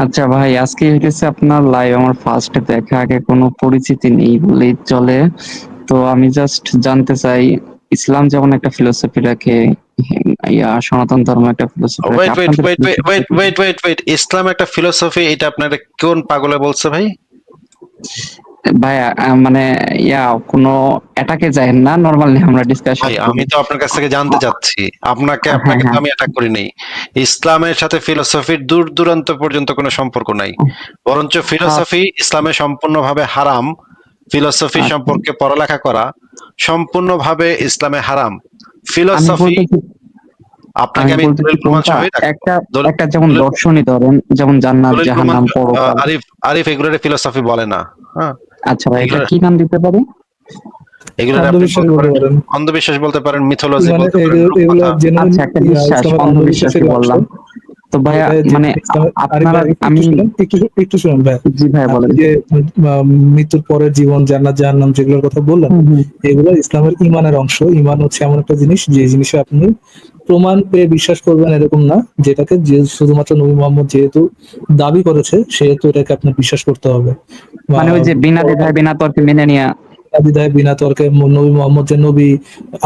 আচ্ছা ভাই, আজকে হইতেছে আপনার লাইভ আমার ফার্স্ট দেখা, আগে কোনো পরিচিতি নেই বললেই চলে। তো আমি জাস্ট জানতে চাই, ইসলাম যেমন একটা ফিলোসফি রাখে, সনাতন ধর্ম একটা ফিলোসফি রাখে, ওয়েট ওয়েট আপনাদের ওয়েট ফিলোসফিটা ওয়েট কি? ওয়েট ওয়েট ওয়েট ইসলাম একটা ফিলোসফি, এটা আপনার কোন পাগলে বলছে ভাই? ভাই মানে কোনো অ্যাটাকে যায় না, নরমালি আমরা ডিসকাশন ভাই করি। আমি তো আপনার কাছ থেকে জানতে চাচ্ছি, আপনাকে হ্যাঁ আপনাকে তো হ্যাঁ। আমি অ্যাটাক করি নাই। ইসলামের সাথে ফিলোসফির দূর দূরান্ত পর্যন্ত কোনো সম্পর্ক নাই, বরঞ্চ হ্যাঁ, ফিলোসফি ইসলামে সম্পূর্ণভাবে হারাম। ফিলোসফি আচ্ছা। সম্পর্কে পড়ালেখা করা সম্পূর্ণভাবে ইসলামে হারাম। আমি ফিলোসফি, বলতেছি আপনাকে আমি আমি বলতেছি দলিল প্রমাণ কোনটা, সহই রাখবো। একটা দলিল একটা যেমন দলিল দর্শনই ধরেন, যেমন জান্নাত দলিল প্রমাণ জাহান্নাম পরকাল। আরিফ আরিফ এগুলোর ফিলোসফি বলে না। হ্যাঁ, আচ্ছা ভাই, এটা এগুলো কি নাম দিতে পারি? এগুলোর আপনি অন্ধবিশ্বাস বলতে বলতে পারেন পারেন। অন্ধবিশ্বাস, বলতে পারেন মিথোলজি, মানে বলতে পারেন এগুলো রূপকথা। জেনুইন আচ্ছা, একটা বিশ্বাস, ইসলামের অন্ধবিশ্বাসের অন্ধবিশ্বাসই অংশ। বললাম। তো ভাইয়া যেটা মানে ইসলামের, আরে আপনারা, ভাই একটু আমি, শুনুন, একটু শুনুন ভাই। জি ভাই আপনি বলেন। যে মৃত্যুর পরের জীবন, জান্নাত জাহান্নাম যেগুলোর কথা বললেন, হুম হুম। এগুলো ইসলামের ইমানের অংশ। ইমান হচ্ছে এমন একটা জিনিস, যে জিনিসে আপনি প্রমাণ পেয়ে বিশ্বাস করবেন এরকম না, যেটাকে যে শুধুমাত্র নবী মোহাম্মদ যেহেতু দাবি করেছে সেহেতু এটাকে আপনার বিশ্বাস করতে হবে। বা মানে ওই যে বিনা দ্বিধায় বিনা তর্কে মেনে নেয়া। বিধায় বিনা তর্কে নবী মোহাম্মদ যে নবী,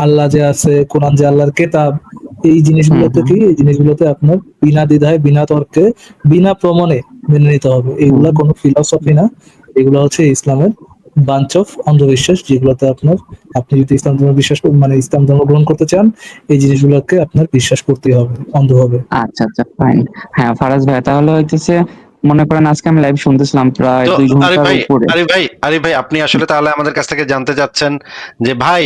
আল্লাহ যে আছে, কোরআন যে আল্লাহর কেতাব, এই হুম জিনিসগুলোতে হুম কি, এই জিনিসগুলোতে আপনার বিনা দ্বিধায় বিনা তর্কে বিনা প্রমাণে মেনে নিতে হবে। হুম। এগুলা কোনো ফিলসফি না, এগুলো হচ্ছে ইসলামের বাঞ্চ অফ অন্ধবিশ্বাস, যেগুলোতে আপনার, আপনি যদি ইসলাম ধর্ম বিশ্বাস মানে ইসলাম ধর্ম গ্রহণ করতে চান, এই জিনিসগুলোকে আপনার বিশ্বাস করতেই হবে অন্ধভাবে। আচ্ছা আচ্ছা, ফাইন। হ্যাঁ ফারাজ ভাই, তাহলে হইতেছে মনে করেন আজকে আমি লাইভ শুনতেছিলাম প্রায় তো 2 ঘন্টার উপরে। আরিফ ভাই আপনি আসলে তাহলে আমাদের কাছ থেকে জানতে চাচ্ছেন যে ভাই,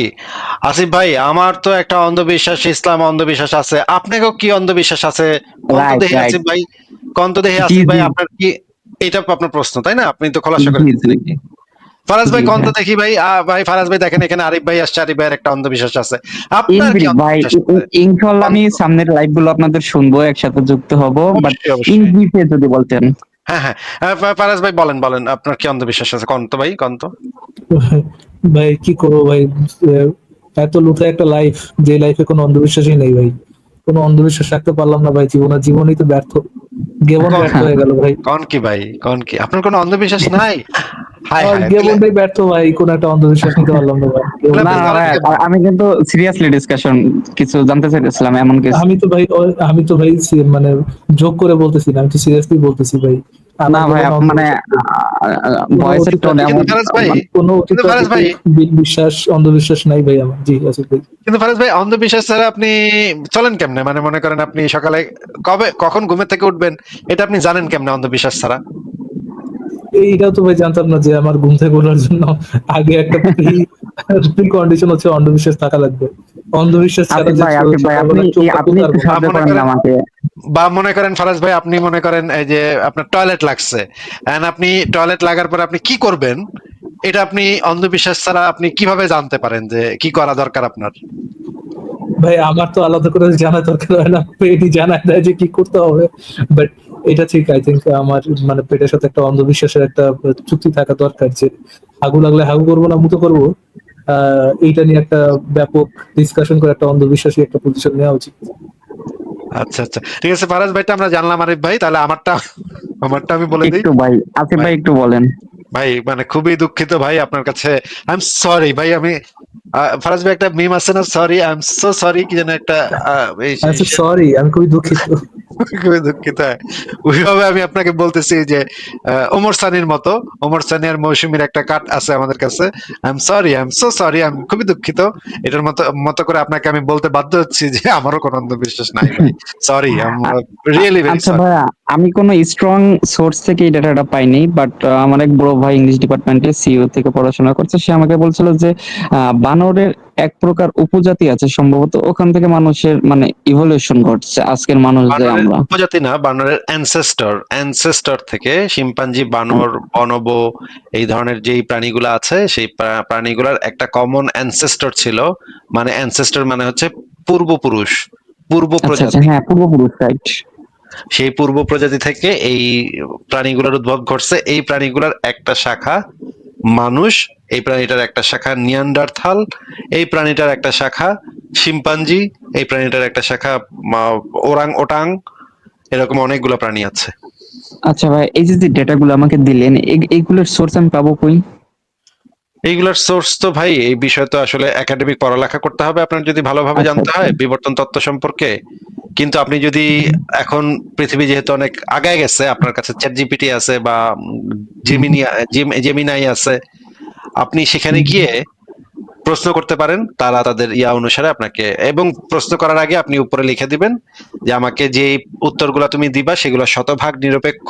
আসিফ ভাই আমার তো একটা অন্ধবিশ্বাস, ইসলাম অন্ধবিশ্বাস আছে, আপনাকেও কি অন্ধবিশ্বাস আছে? কন্ত রাইট দেহে রাইট। আসিফ ভাই, কন্ত দেহে জি আসিফ ভাই জি আপনার কি, এটা আপনার প্রশ্ন তাই না? আপনি তো খোলাসা করে জি দিচ্ছেন জি নাকি? ফারাজ ভাই জি কন্ত হ্যাঁ। দেখি ভাই, ভাই ফারাজ ভাই দেখেন এখানে আরিফ ভাই আসছে, আরিফ ভাইয়ের একটা অন্ধবিশ্বাস আছে, আপনার কি ইনবিল্ট ভাই, অন্ধবিশ্বাস আছে? ইনশাল্লাহ আমি কন্ত, সামনের লাইভ গুলো আপনাদের শুনবো, একসাথে যুক্ত হব, বাট অবশ্যই ইন অবশ্যই। ব্রিফে যদি বলতেন। হ্যাঁ হ্যাঁ, ফারাজ ভাই বলেন বলেন আপনার কি অন্ধবিশ্বাস আছে, কন্ত ভাই কন্ত। ভাই কি করবো ভাই, আহ, এত লুথে একটা লাইফ, যে লাইফে কোনো অন্ধবিশ্বাসই নেই ভাই। কোনো অন্ধবিশ্বাস রাখতে পারলাম না ভাই, জীবনই তো ব্যর্থ, জীবন ব্যর্থ হয়ে গেল ভাই। কন কি ভাই, কন কি আপনার কোনো অন্ধবিশ্বাস নাই? হায় আমার হায়, তাহলে জীবনটাই ব্যর্থ ভাই, কোনো একটা অন্ধবিশ্বাস নিতে পারলাম না ভাই, তাহলে না জীবনটাই না ব্যর্থ। ভাই, ফারাজকে, আমি কিন্তু সিরিয়াসলি ডিসকাশন কিছু জানতে চাইতেছিলাম, এমন কিছু। আমি তো ভাই মানে জোক করে বলতেছি না, আমি তো সিরিয়াসলি বলতেছি ভাই। না আমার ভাই, জীবনে মানে অন্ধবিশ্বাস নেই। কোনো ভয়েসের টোন অতিপ্রাকৃতিক, কিন্তু এমন, ফারাজ ভাই, কোনো কিন্তু ফারাজ ভাই, অতিপ্রাকৃতিক বিশ্বাস অন্ধবিশ্বাস নাই ভাই আমার। জি আছে ভাই। কিন্তু ফারাজ ভাই অন্ধবিশ্বাস ছাড়া আপনি চলেন কেমনে? মানে মনে করেন আপনি সকালে কবে কখন ঘুমের থেকে উঠবেন, এটা আপনি জানেন কেমনে অন্ধবিশ্বাস ছাড়া? এইটাও তো ভাই জানতাম না যে আমার ঘুম থেকে ওঠার জন্য আগে একটা প্রি প্রি কন্ডিশন হচ্ছে অন্ধবিশ্বাস থাকা লাগবে। অন্ধবিশ্বাস ছাড়া যে আসিফ ভাই আপনি সকালবেলা চোখটা আপনি খুলতে একটু পারবো না। বা সাহায্য মনে করেন না করেন, আমাকে। মনে করেন ফারাজ ভাই আপনি মনে করেন এই যে আপনার টয়লেট লাগছে, এন্ড আপনি টয়লেট লাগার পর আপনি কি করবেন, এটা আপনি অন্ধবিশ্বাস ছাড়া আপনি কিভাবে জানতে পারেন যে কি করা দরকার আপনার? ভাই আমার তো আলাদা করে জানা দরকার হয় না, পেটই জানায় দেয় যে কি করতে হবে। বাট এটা ঠিক, আই থিঙ্ক আমার মানে পেটের সাথে একটা অন্ধবিশ্বাসের একটা চুক্তি থাকা দরকার, যে হাগু লাগলে হাগু করবো না মুতো করবো। এইটা নিয়ে একটা ব্যাপক ডিসকাশন করে একটা অন্ধবিশ্বাসী একটা পজিশন নেওয়া উচিত। আচ্ছা আচ্ছা, ঠিক আছে ফারাজ ভাইটা আমরা জানলাম। আরিফ ভাই তাহলে আমারটা আমি বলে দিই। একটু ভাই, আসিফ ভাই ভাই একটু বলেন। ভাই মানে খুবই দুঃখিত ভাই আপনার কাছে, আই এম সরি ভাই। আমি ফারাজ ভাই একটা মিম আছে না, sorry I am so sorry, কি যেন একটা আচ্ছা সরি, আমি খুবই দুঃখিত। খুবই দুঃখিত। ওইভাবে আমি আপনাকে বলতেছি যে ওমর সানির মতো, ওমর সানি আর মৌসুমীর একটা কাট আছে আমাদের কাছে, I am sorry, I am so sorry, আমি খুবই দুঃখিত। এটার মতো মতো করে আপনাকে আমি বলতে বাধ্য হচ্ছি যে আমারও কোনো অন্ধবিশ্বাস নাই ভাই, sorry, I am really very আচ্ছা সরি। ভাইয়া, আমি কোনো স্ট্রং সোর্স থেকে এই ডাটাটা পাইনি, বাট আমার এক বড় ভাই ইংলিশ ডিপার্টমেন্টে সিইও থেকে পড়াশোনা করছে, সে আমাকে বলছিল যে বানরের এক প্রকার উপজাতি আছে সম্ভবত, ওখান থেকে মানুষের মানে ইভলিউশন ঘটছে, আজকের মানুষ যে বানরের আমরা। উপজাতি না, বানরের অ্যানসেস্টর থেকে শিম্পাঞ্জি, বানর, বনবো, এই ধরনের যেই প্রাণীগুলো আছে সেই প্রাণীগুলোর একটা কমন অ্যানসেস্টর ছিল। মানে অ্যানসেস্টর মানে হচ্ছে পূর্বপুরুষ, পূর্ব আচ্ছা আচ্ছা, প্রজাতি। হ্যাঁ পূর্বপুরুষ, রাইট। সেই পূর্ব প্রজাতি থেকে এই প্রাণীগুলোর উদ্ভব ঘটছে। এই প্রাণীগুলোর একটা শাখা মানুষ, এই প্রাণীটার একটা শাখা নিয়ান্ডারথাল, এই প্রাণীটার একটা শাখা শিম্পাঞ্জি, এই প্রাণীটার একটা শাখা ওরাং ওটাং, এরকম অনেকগুলো প্রাণী আছে। আচ্ছা ভাই, এই যে ডেটাগুলো আমাকে দিলেন, এইগুলোর সোর্স আমি পাবো কই? এইগুলার সোর্স তো ভাই, এই বিষয়ে তো আসলে একাডেমিক পড়ালেখা করতে হবে আপনার যদি ভালোভাবে আচ্ছা জানতে আচ্ছা। হয় বিবর্তন তত্ত্ব সম্পর্কে। কিন্তু আপনি যদি এখন পৃথিবী যেহেতু অনেক আগায় গেছে, আপনার কাছে চ্যাট জিপিটি আছে বা হুম, হুম, জেমিনাই আছে, আপনি সেখানে হুম। গিয়ে প্রশ্ন করতে পারেন, তারা তাদের ইয়া অনুসারে আপনাকে, এবং প্রশ্ন করার আগে আপনি উপরে লিখে দিবেন যে আমাকে যে উত্তরগুলো তুমি দিবা সেগুলো শতভাগ নিরপেক্ষ,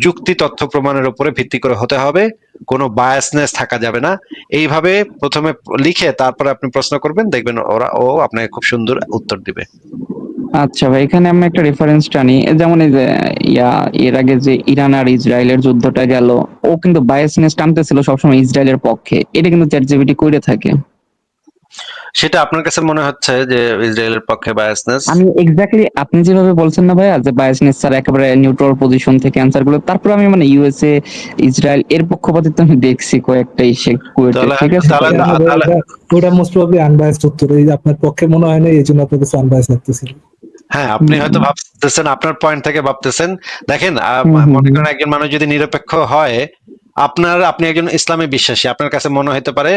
যুক্তি তথ্য প্রমাণের উপরে ভিত্তি করে হতে হবে, কোনো বায়াসনেস থাকা যাবে না। এইভাবে প্রথমে লিখে তারপরে আপনি প্রশ্ন করবেন, দেখবেন ও আপনাকে খুব সুন্দর উত্তর দিবে। আচ্ছা ভাই, এখানে আমি একটা রেফারেন্স টানি, যেমন এই যে এর আগে যে ইরান আর ইসরায়েলের যুদ্ধটা গেল, ও কিন্তু বায়াসনেস টানতেছিল সবসময় ইসরায়েলের পক্ষে, এটা কিন্তু চ্যাট জিপিটি করে থাকে। সেটা আপনার কাছে মনে হচ্ছে যে ইসরায়েলের পক্ষে বায়াসনেস? আমি এক্স্যাক্টলি আপনি যেভাবে বলছেন না ভাইয়া, যে বায়াসনেস স্যার একেবারে নিউট্রাল পজিশন থেকে অ্যান্সার গুলো, তারপর আমি মানে ইউএসএ, ইসরায়েল এর পক্ষপাতিত্ব আমি দেখছি কয়েকটা এসে কুয়েটে, তাহলে ঠিক আছে? তাহলে তবে না ভাই, তাহলে ওটা মোস্ট প্রবাবলি আনবায়াসড উত্তর, এই আপনার পক্ষে মনে হয় না, এই জন্য আপনার কাছে আনবায়াস লাগতেছিল। হ্যাঁ, আপনি হুম, হয়তো ভাবতেছেন, আপনার পয়েন্ট থেকে ভাবতেছেন। দেখেন, হুম, হুম, মনে হুম। করেন একজন মানুষ যদি নিরপেক্ষ হয়, আপনি একজন ইসলামে বিশ্বাসী, আপনার কাছে মনে হতে পারে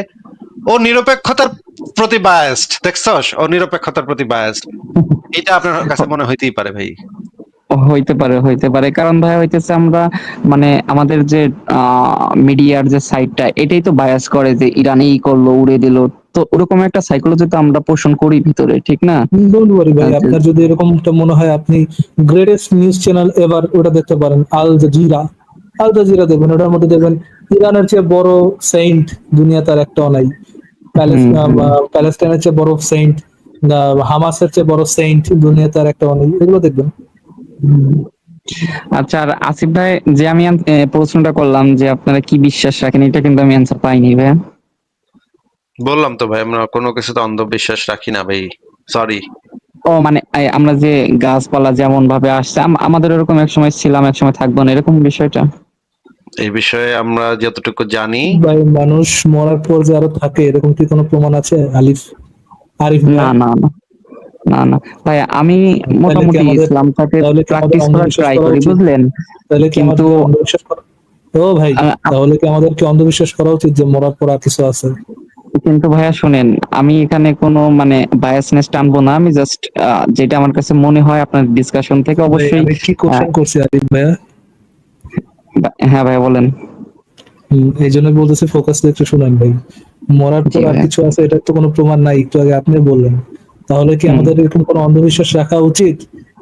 ও নিরপেক্ষতার প্রতি বায়াসড, দেখছস ও নিরপেক্ষতার প্রতি বায়াসড, এটা আপনার কাছে মনে হইতেই পারে ভাই। হইতে পারে, হইতে পারে, কারণ ভাই হইতেছে আমরা মানে আমাদের যে মিডিয়ার যে সাইডটা, এটাই তো বায়াস করে যে ইরান এই করলো, উড়ে দিল। তো ওরকম একটা সাইকোলজি তো আমরা পোষণ করি ভিতরে, ঠিক না? ডোন্ট ওয়ারি ভাই, যে আপনার যদি এরকমটা মনে হয়, আপনি গ্রেটেস্ট নিউজ চ্যানেল এভার ওটা দেখতে পারেন, আল জাজিরা। আল জাজিরা দেখবেন, ওটার মধ্যে দেখবেন ইরানের চেয়ে বড় সেন্ট দুনিয়া তার একটাও নাই। হুম, হুম, প্যালেস্টাইনের চেয়ে বড় সেন্ট, হামাসের চেয়ে বড় সেন্ট দুনিয়া তার একটাও নেই, এগুলো দেখবেন। হুম। আচ্ছা, আর আসিফ ভাই, যে আমি প্রশ্নটা করলাম যে আপনারা কি বিশ্বাস রাখেন, এটা কিন্তু আমি অ্যান্সার পাইনি ভাই। বললাম তো ভাই, আমরা কোনো কিছুতে অন্ধবিশ্বাস রাখি না ভাই, সরি। ও মানে আমরা যে গাছপালা যেমন ভাবে আসছে, আমাদের এরকম এক সময় ছিলাম, এক সময় থাকবো না, এরকম বিষয়টা? এই বিষয়ে আমরা যতটুকু জানি, ভাই, মানুষ মরার পর যে আরো থাকে, এরকম কি কোনো প্রমাণ আছে? আরিফ না, ভাই, না, না, না, না ভাই, আমি তাহলে কি মোটামুটি আমাদের ইসলামটাকে তাহলে কি আমাদের প্র্যাকটিস করার অন্ধবিশ্বাস ট্রাই করা করি, উচিত? বুঝলেন? তাহলে কি কিন্তু আমাদের অন্ধবিশ্বাস করা, ও ভাই, আহ, আপ- তাহলে কি আমাদের কি অন্ধবিশ্বাস করা উচিত যে মরার পর আর কিছু আছে? কিন্তু ভাইয়া শুনেন, আমি এখানে কোনো মানে বায়াসনেস টানবো না, আমি জাস্ট যেটা আমার কাছে মনে হয় আপনার ডিসকাশন থেকে ভাই, অবশ্যই। আমি কি আহ, কোশ্চেন করছি আরিফ ভাইয়া? হ্যাঁ ভাইয়া বলেন। এই জন্য বলতেছি, ফোকাস একটু শুনেন ভাই। মরার জি পর আর ভাইয়া। কিছু আছে, এটার তো কোনো প্রমাণ নাই, একটু আগে আপনি বললেন। তাহলে কি হুম। আমাদের এরকম কোনো অন্ধবিশ্বাস রাখা উচিত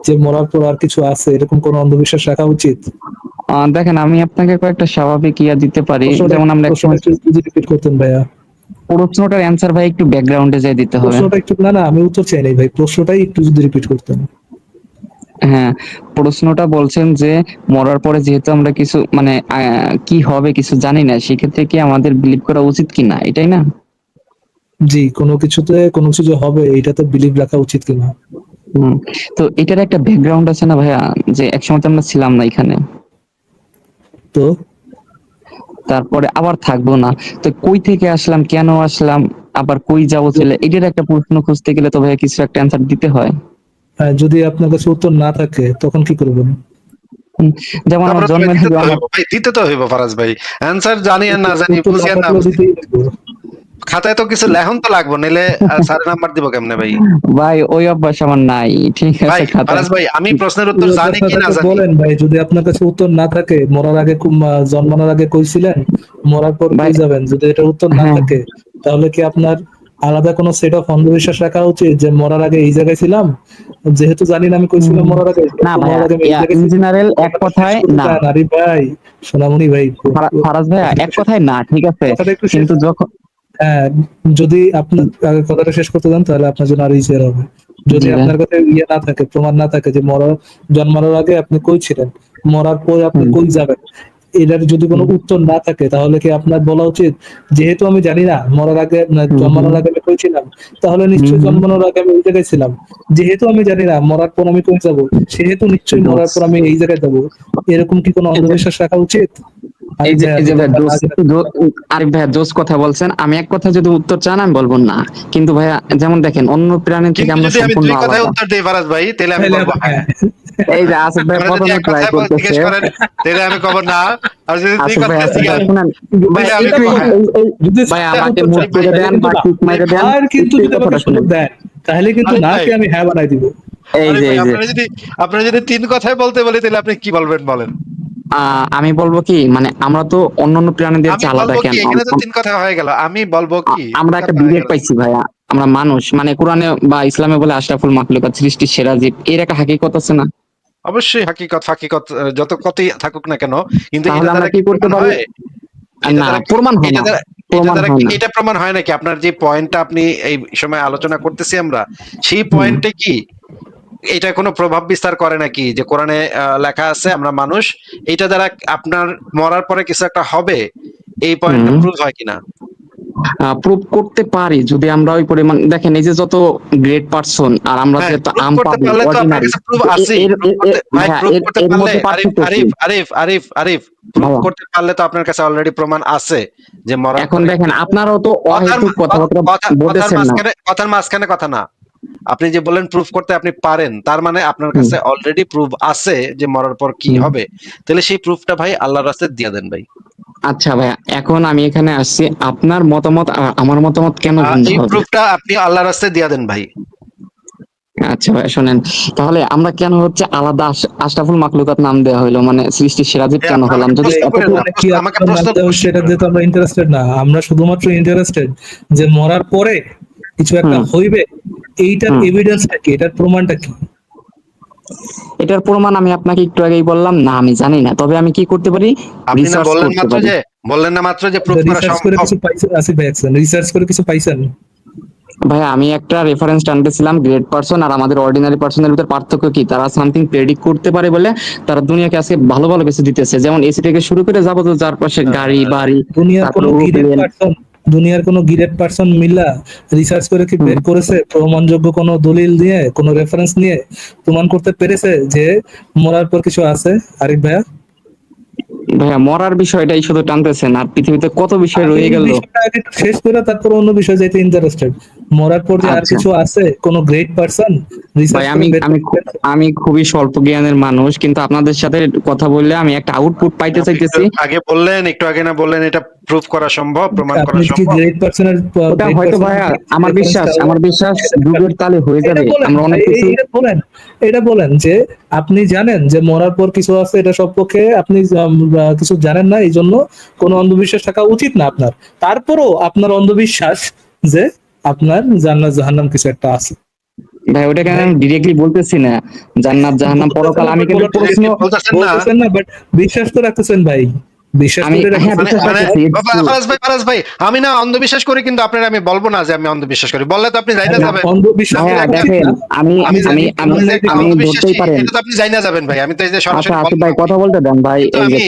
যে মরার পর আর কিছু আছে, এরকম কোনো অন্ধবিশ্বাস রাখা উচিত? দেখেন, আমি আপনাকে কয়েকটা স্বাভাবিক ইয়া দিতে পারি, যেমন আমরা প্রশ্নটা একসময়। একটু যদি রিপিট করতেন ভাইয়া। প্রশ্নটার অ্যান্সার ভাই একটু ব্যাকগ্রাউন্ডে যাই দিতে হবে। প্রশ্নটা একটু, না না, আমি উত্তর চাই নাই ভাই, প্রশ্নটাই একটু যদি রিপিট করতেন। হ্যাঁ, প্রশ্নটা বলছেন যে মরার পরে যেহেতু আমরা কিছু মানে কি হবে কিছু জানি না, সেক্ষেত্রে কি আমাদের বিলিভ করা উচিত কিনা, এটাই না? জি, কোনো কিছুতে কোনো কিছু যে হবে, এইটাতে বিলিভ রাখা উচিত কিনা? হুম। তো এটার একটা ব্যাকগ্রাউন্ড আছে না ভাইয়া, যে একসময় তো আমরা ছিলাম না এখানে, তো তারপরে আবার থাকবো না। তো কই থেকে আসলাম, কেন আসলাম, আবার কই যাবো চলে, এটার একটা প্রশ্ন খুঁজতে গেলে তো ভাইয়া কিছু একটা অ্যান্সার দিতে হয়। যদি আপনার কাছে উত্তর না থাকে, তখন কি করবেন? হুম, যেমন আমার তারপরে তো ভাই জন্মের দিতে আগে তো আমার হইব ভাই, দিতে তো হইব ফারাজ ভাই। অ্যান্সার জানি আর না জানি, উত্তর বুঝি না আর না থাকলেও বুঝি, দিতেই লাগবে। খাতায় তো কিছু লেখন তো লাগবো, নিলে স্যার নাম্বার দিব কেমনে ভাই? ভাই ওই অভ্যাস আমার নাই, ঠিক ভাই আছে, খাতায়। ফারাজ ভাই, আমি প্রশ্নের উত্তর ওই জানি অভ্যাসটা কি না থাকলে জানি। বলেন ভাই, যদি আপনার কাছে উত্তর না থাকে, মরার আগে জন্মানোর আগে কইছিলেন, মরার পর ভাই কই যাবেন, যদি এটা উত্তর না হ্যাঁ। থাকে, তাহলে কি আপনার আলাদা কোনো সেট অফ অন্ধবিশ্বাস রাখা উচিত যে মরার আগে এই জায়গায় ছিলাম, যেহেতু জানি না আমি হুম, কইছিলাম হুম। মরার আগে, না কিন্তু ভাইয়া, মরার আগে আমি এই জায়গায় ইন ছিলাম? জেনারেল এক কথাটা শেষ কথায় করতে না। দেন আরিফ ভাই, সোনামণি ভাই, ফারাজ ভাইয়া, কথাটা এক একটু শেষ, কথায় না, ঠিক আছে, কথাটা একটু শেষ। কিন্তু যখন। হ্যাঁ, যদি আপনার আগে কথাটা শেষ করতে দেন, তাহলে আপনার জন্য আরো ইজিয়ার হবে। যদি জি ভাইয়া। আপনার কাছে ইয়ে না থাকে, প্রমাণ না থাকে যে জন্মানোর আগে আপনি কই ছিলেন, মরার পর আপনি হুম, কই যাবেন, এটার যদি কোনো হুম, উত্তর না থাকে, তাহলে কি আপনার বলা উচিত, যেহেতু আমি জানি না মরার আগে না হুম, হুম, জন্মানোর আগে আমি কই ছিলাম, তাহলে হুম, নিশ্চয়ই হুম। জন্মানোর আগে আমি ওই জায়গায় ছিলাম। যেহেতু আমি জানি না মরার পর আমি কই যাব, সেহেতু নিশ্চয়ই মরার জোস। পর আমি এই জায়গায় যাব। এরকম কি কোনো অন্ধবিশ্বাস রাখা উচিত? এই যে ভাইয়া এই যে যদি ভাই আমরা না জেনে আরিফ ভাইয়া জোস কথা বলছেন, আমি এক কথা যদি উত্তর চান আমি বলবো না, কিন্তু ভাইয়া যেমন দেখেন অন্য প্রাণীর থেকে কিন্তু আমরা যদি আমি সম্পূর্ণ 2 কথায় আলাদা। উত্তর দেই ফারাজ ভাই, তাহলে আমি তাহলে বলবো আবার হ্যাঁ। হ্যাঁ। এই যে আসিফ ভাই আপনারা যদি প্রথমে এক ট্রাই কথায় জিজ্ঞেস করতেছে। করেন তাহলে আমি কব না, আর যদি 2 আসিফ ভাই কথায় আসিফ ভাই জিজ্ঞেস শুনেন ভাই, তাহলে আমি এটা একটু কব বলেন, হ্যাঁ। যদি ভাই স্যার আমাকে উত্তর মুভ চান, করে তাহলে দেন কিন্তু বা না। কিক মাইরে দেন, আর কিন্তু একটু এই যদি আমাকে কথাটা সুযোগ শুনেন। দেন, তাহলে কিন্তু আরে ভাই, নাকে আমি হ্যাঁ বানাই দিব। এই আরে যে ভাই, এই যে আপনারা যদি 3 কথায় বলতে বলি তাহলে আপনি কি বলবেন বলেন? আমি বলবো কি, মানে আমরা তো অন্যান্য প্রাণীদের আমি চেয়ে আলাদা বলবো কি, কেন? এখানে তো 3 কথা হয়ে গেল। আমি বলবো কি, 3 আমরা একটা কথা হয়ে বিবেক গেল। পাইছি ভাইয়া, আমরা মানুষ, মানে কোরআনে বা ইসলামে বলে আশরাফুল মাখলুকাত, সৃষ্টির সেরা জীব, এর একটা হাকিকত আছে না? অবশ্যই হাকিকত যত কথাই থাকুক না কেন, কিন্তু তাহলে এটা আমরা দ্বারা কি কি করতে প্রমাণ পারি? হয়? এটা না, দ্বারা কি প্রমাণ হয় এটা না, দ্বারা এটা প্রমাণ দ্বারা হয় কি না। এটা প্রমাণ হয় নাকি? আপনার যে পয়েন্টটা আপনি এই সময় আলোচনা করতেছি আমরা, সেই হুম পয়েন্টে কি এটা কোনো প্রভাব বিস্তার করে নাকি যে কোরআনে লেখা আছে আমরা মানুষ, এটা দ্বারা আপনার মরার পরে কিছু একটা হবে, এই পয়েন্টটা হুম প্রুভ হয় কিনা? প্রুভ করতে পারি যদি আমরা ওই পরিমাণ, দেখেন এই যে যত গ্রেট পারসন আর আমরা হ্যাঁ, যে তো প্রুভ আম করতে পাবি পারলে তো আপনার অর্ডিনারি, কাছে প্রুফ আছেই। প্রুভ করতে ভাই, ভাইয়া প্রুভ এর করতে এর পারলে মধ্যে আরিফ পার্থক্য কি আরিফ আরিফ আরিফ আরিফ প্রুভ ভাইয়া? করতে পারলে তো আপনার কাছে অলরেডি প্রমাণ আছে যে মরার এখন পরে দেখেন কি হবে। আপনারাও তো কথার অহেতুক কথাবার্তা কথার বলতেছেন না। মাঝখানে কথা না। আপনি যে বললেন প্রুফ করতে আপনি পারেন, তার মানে আপনার হুম কাছে অলরেডি প্রুফ আছে যে মরার পর কি হুম হবে। তাহলে সেই প্রুফটা ভাই আল্লাহর রাস্তায় দিয়ে দেন ভাই। আচ্ছা ভাইয়া, এখন আমি এখানে আসছি, আপনার মতামত আর আমার মতামত কেন ভিন্ন এই হবে? প্রুফটা আপনি আল্লাহর রাস্তায় দিয়ে দেন ভাই। আচ্ছা ভাই শোনেন, তাহলে আমরা কেন হচ্ছে আলাদা আশরাফুল মাখলুকাত নাম দেওয়া হইলো, মানে সৃষ্টির সেরা জীব কেন আপনি হলাম আমাকে যদি প্রশ্ন করেন এতটুকু? না, মানে কি আমাকে আপনার প্রশ্ন নাম দেওয়া হচ্ছে এটা দিয়ে তো আমরা ইন্টারেস্টেড না, আমরা শুধুমাত্র ইন্টারেস্টেড যে মরার পরে কিছু একটা হুম হইবে। এইটার হুম এভিডেন্সটা কি, এটার প্রমাণটা কি? এটার প্রমাণ আমি আপনাকে একটু আগেই বললাম না, আমি জানি না, তবে আমি কি করতে পারি? আপনি না রিসার্চ বললেন করতে মাত্র পারি। যে বললেন না মাত্র যে প্রুফ করা রিসার্চ করে সম্ভব। কিছু পাইছেন আসিফ ভাই? রিসার্চ করে কিছু পাইছেন? ভাই আমি একটা রেফারেন্স টানতেছিলাম, গ্রেট পারসন আর আমাদের অর্ডিনারি পারসনের ভিতর পার্থক্য কি, তারা সামথিং প্রেডিক্ট করতে পারে বলে তারা দুনিয়াকে আজকে ভালো ভালো কিছু দিতেছে, যেমন এসি থেকে শুরু করে যাবতীয় চারপাশে গাড়ি আহ, বাড়ি, দুনিয়ার তারপরে কোনো গিরেট এরোপ্লেন। পারসন, দুনিয়ার কোনো গিরেট পারসন মিলা রিসার্চ করে কি বের করেছে, প্রমাণযোগ্য কোনো দলিল দিয়ে, কোনো রেফারেন্স নিয়ে প্রমাণ করতে পেরেছে যে মরার পর কিছু আছে? আরিফ ভাইয়া, ভাইয়া মরার বিষয়টাই শুধু টানতেছেন, আর পৃথিবীতে কত বিষয় আমি রয়ে এই গেল। বিষয়টা আগে একটু শেষ করে তারপর অন্য বিষয় যাইতে ইন্টারেস্টেড। মরার পর যে আর আচ্ছা কিছু আছে, কোনো গ্রেট পারসন ভাই, রিসার্চ করে আমি বের আমি করতে খু- পেরেছে? আমি খুবই স্বল্প জ্ঞানের মানুষ, কিন্তু আপনাদের সাথে কথা বললে আমি একটা আউটপুট পাইতে আপনি একটু চাইতেছি। আগে বললেন, একটু আগে না বললেন এটা প্রুফ করা সম্ভব, প্রমাণ করা আপনি কি সম্ভব? গ্রেট পারসনের ওটা গ্রেট হয়তো পারসনের ভাইয়া, আমার বিশ্বাস রেফারেন্সটা আমার বিশ্বাস যুগের তালে হয়ে এটা যাবে, বলেন আমরা অনেক ভাই, কিছু। এটা বলেন, এটা বলেন যে আপনি জানেন যে মরার পর কিছু আছে, এটা সপক্ষে আপনি কিছু জানেন না, এই জন্য কোনো অন্ধবিশ্বাস থাকা উচিত না আপনার। তারপরও আপনার অন্ধবিশ্বাস যে আপনার জান্নাত জাহান্নাম কিছু একটা আছে। ভাই ওটাকে ভাই আমি ডিরেক্টলি বলতেছি না, জান্নাত জাহান্নাম বলতেছেন পরকাল, না, আমি but কিন্তু বলার প্রশ্ন, বলতেছেন না। বলতেছেন না, বাট বিশ্বাস তো রাখতেছেন ভাই, বিশ্বাস আমি করে হ্যাঁ রাখতেছেন। বিশ্বাস মানে রাখতেছি। ফারাজ ভাই, আমি না অন্ধবিশ্বাস করি, কিন্তু আপনার আমি বলবো না যে আমি অন্ধবিশ্বাস করি। বললে তো আপনি যাই না না যাবেন। অন্ধবিশ্বাস আপনি ভাইয়া করা উচিত দেখেন, না, আমি আমি আমি জানি আমি আমি যে আমি অন্ধবিশ্বাসী, ধরতেই পারেন। এটা তো আপনি যাই না যাবেন ভাই। আমি তো এই যে আচ্ছা সরাসরি আসিফ বলবো ভাই না ভাই। কথা বলতে দেন ভাই, কিন্তু এই যে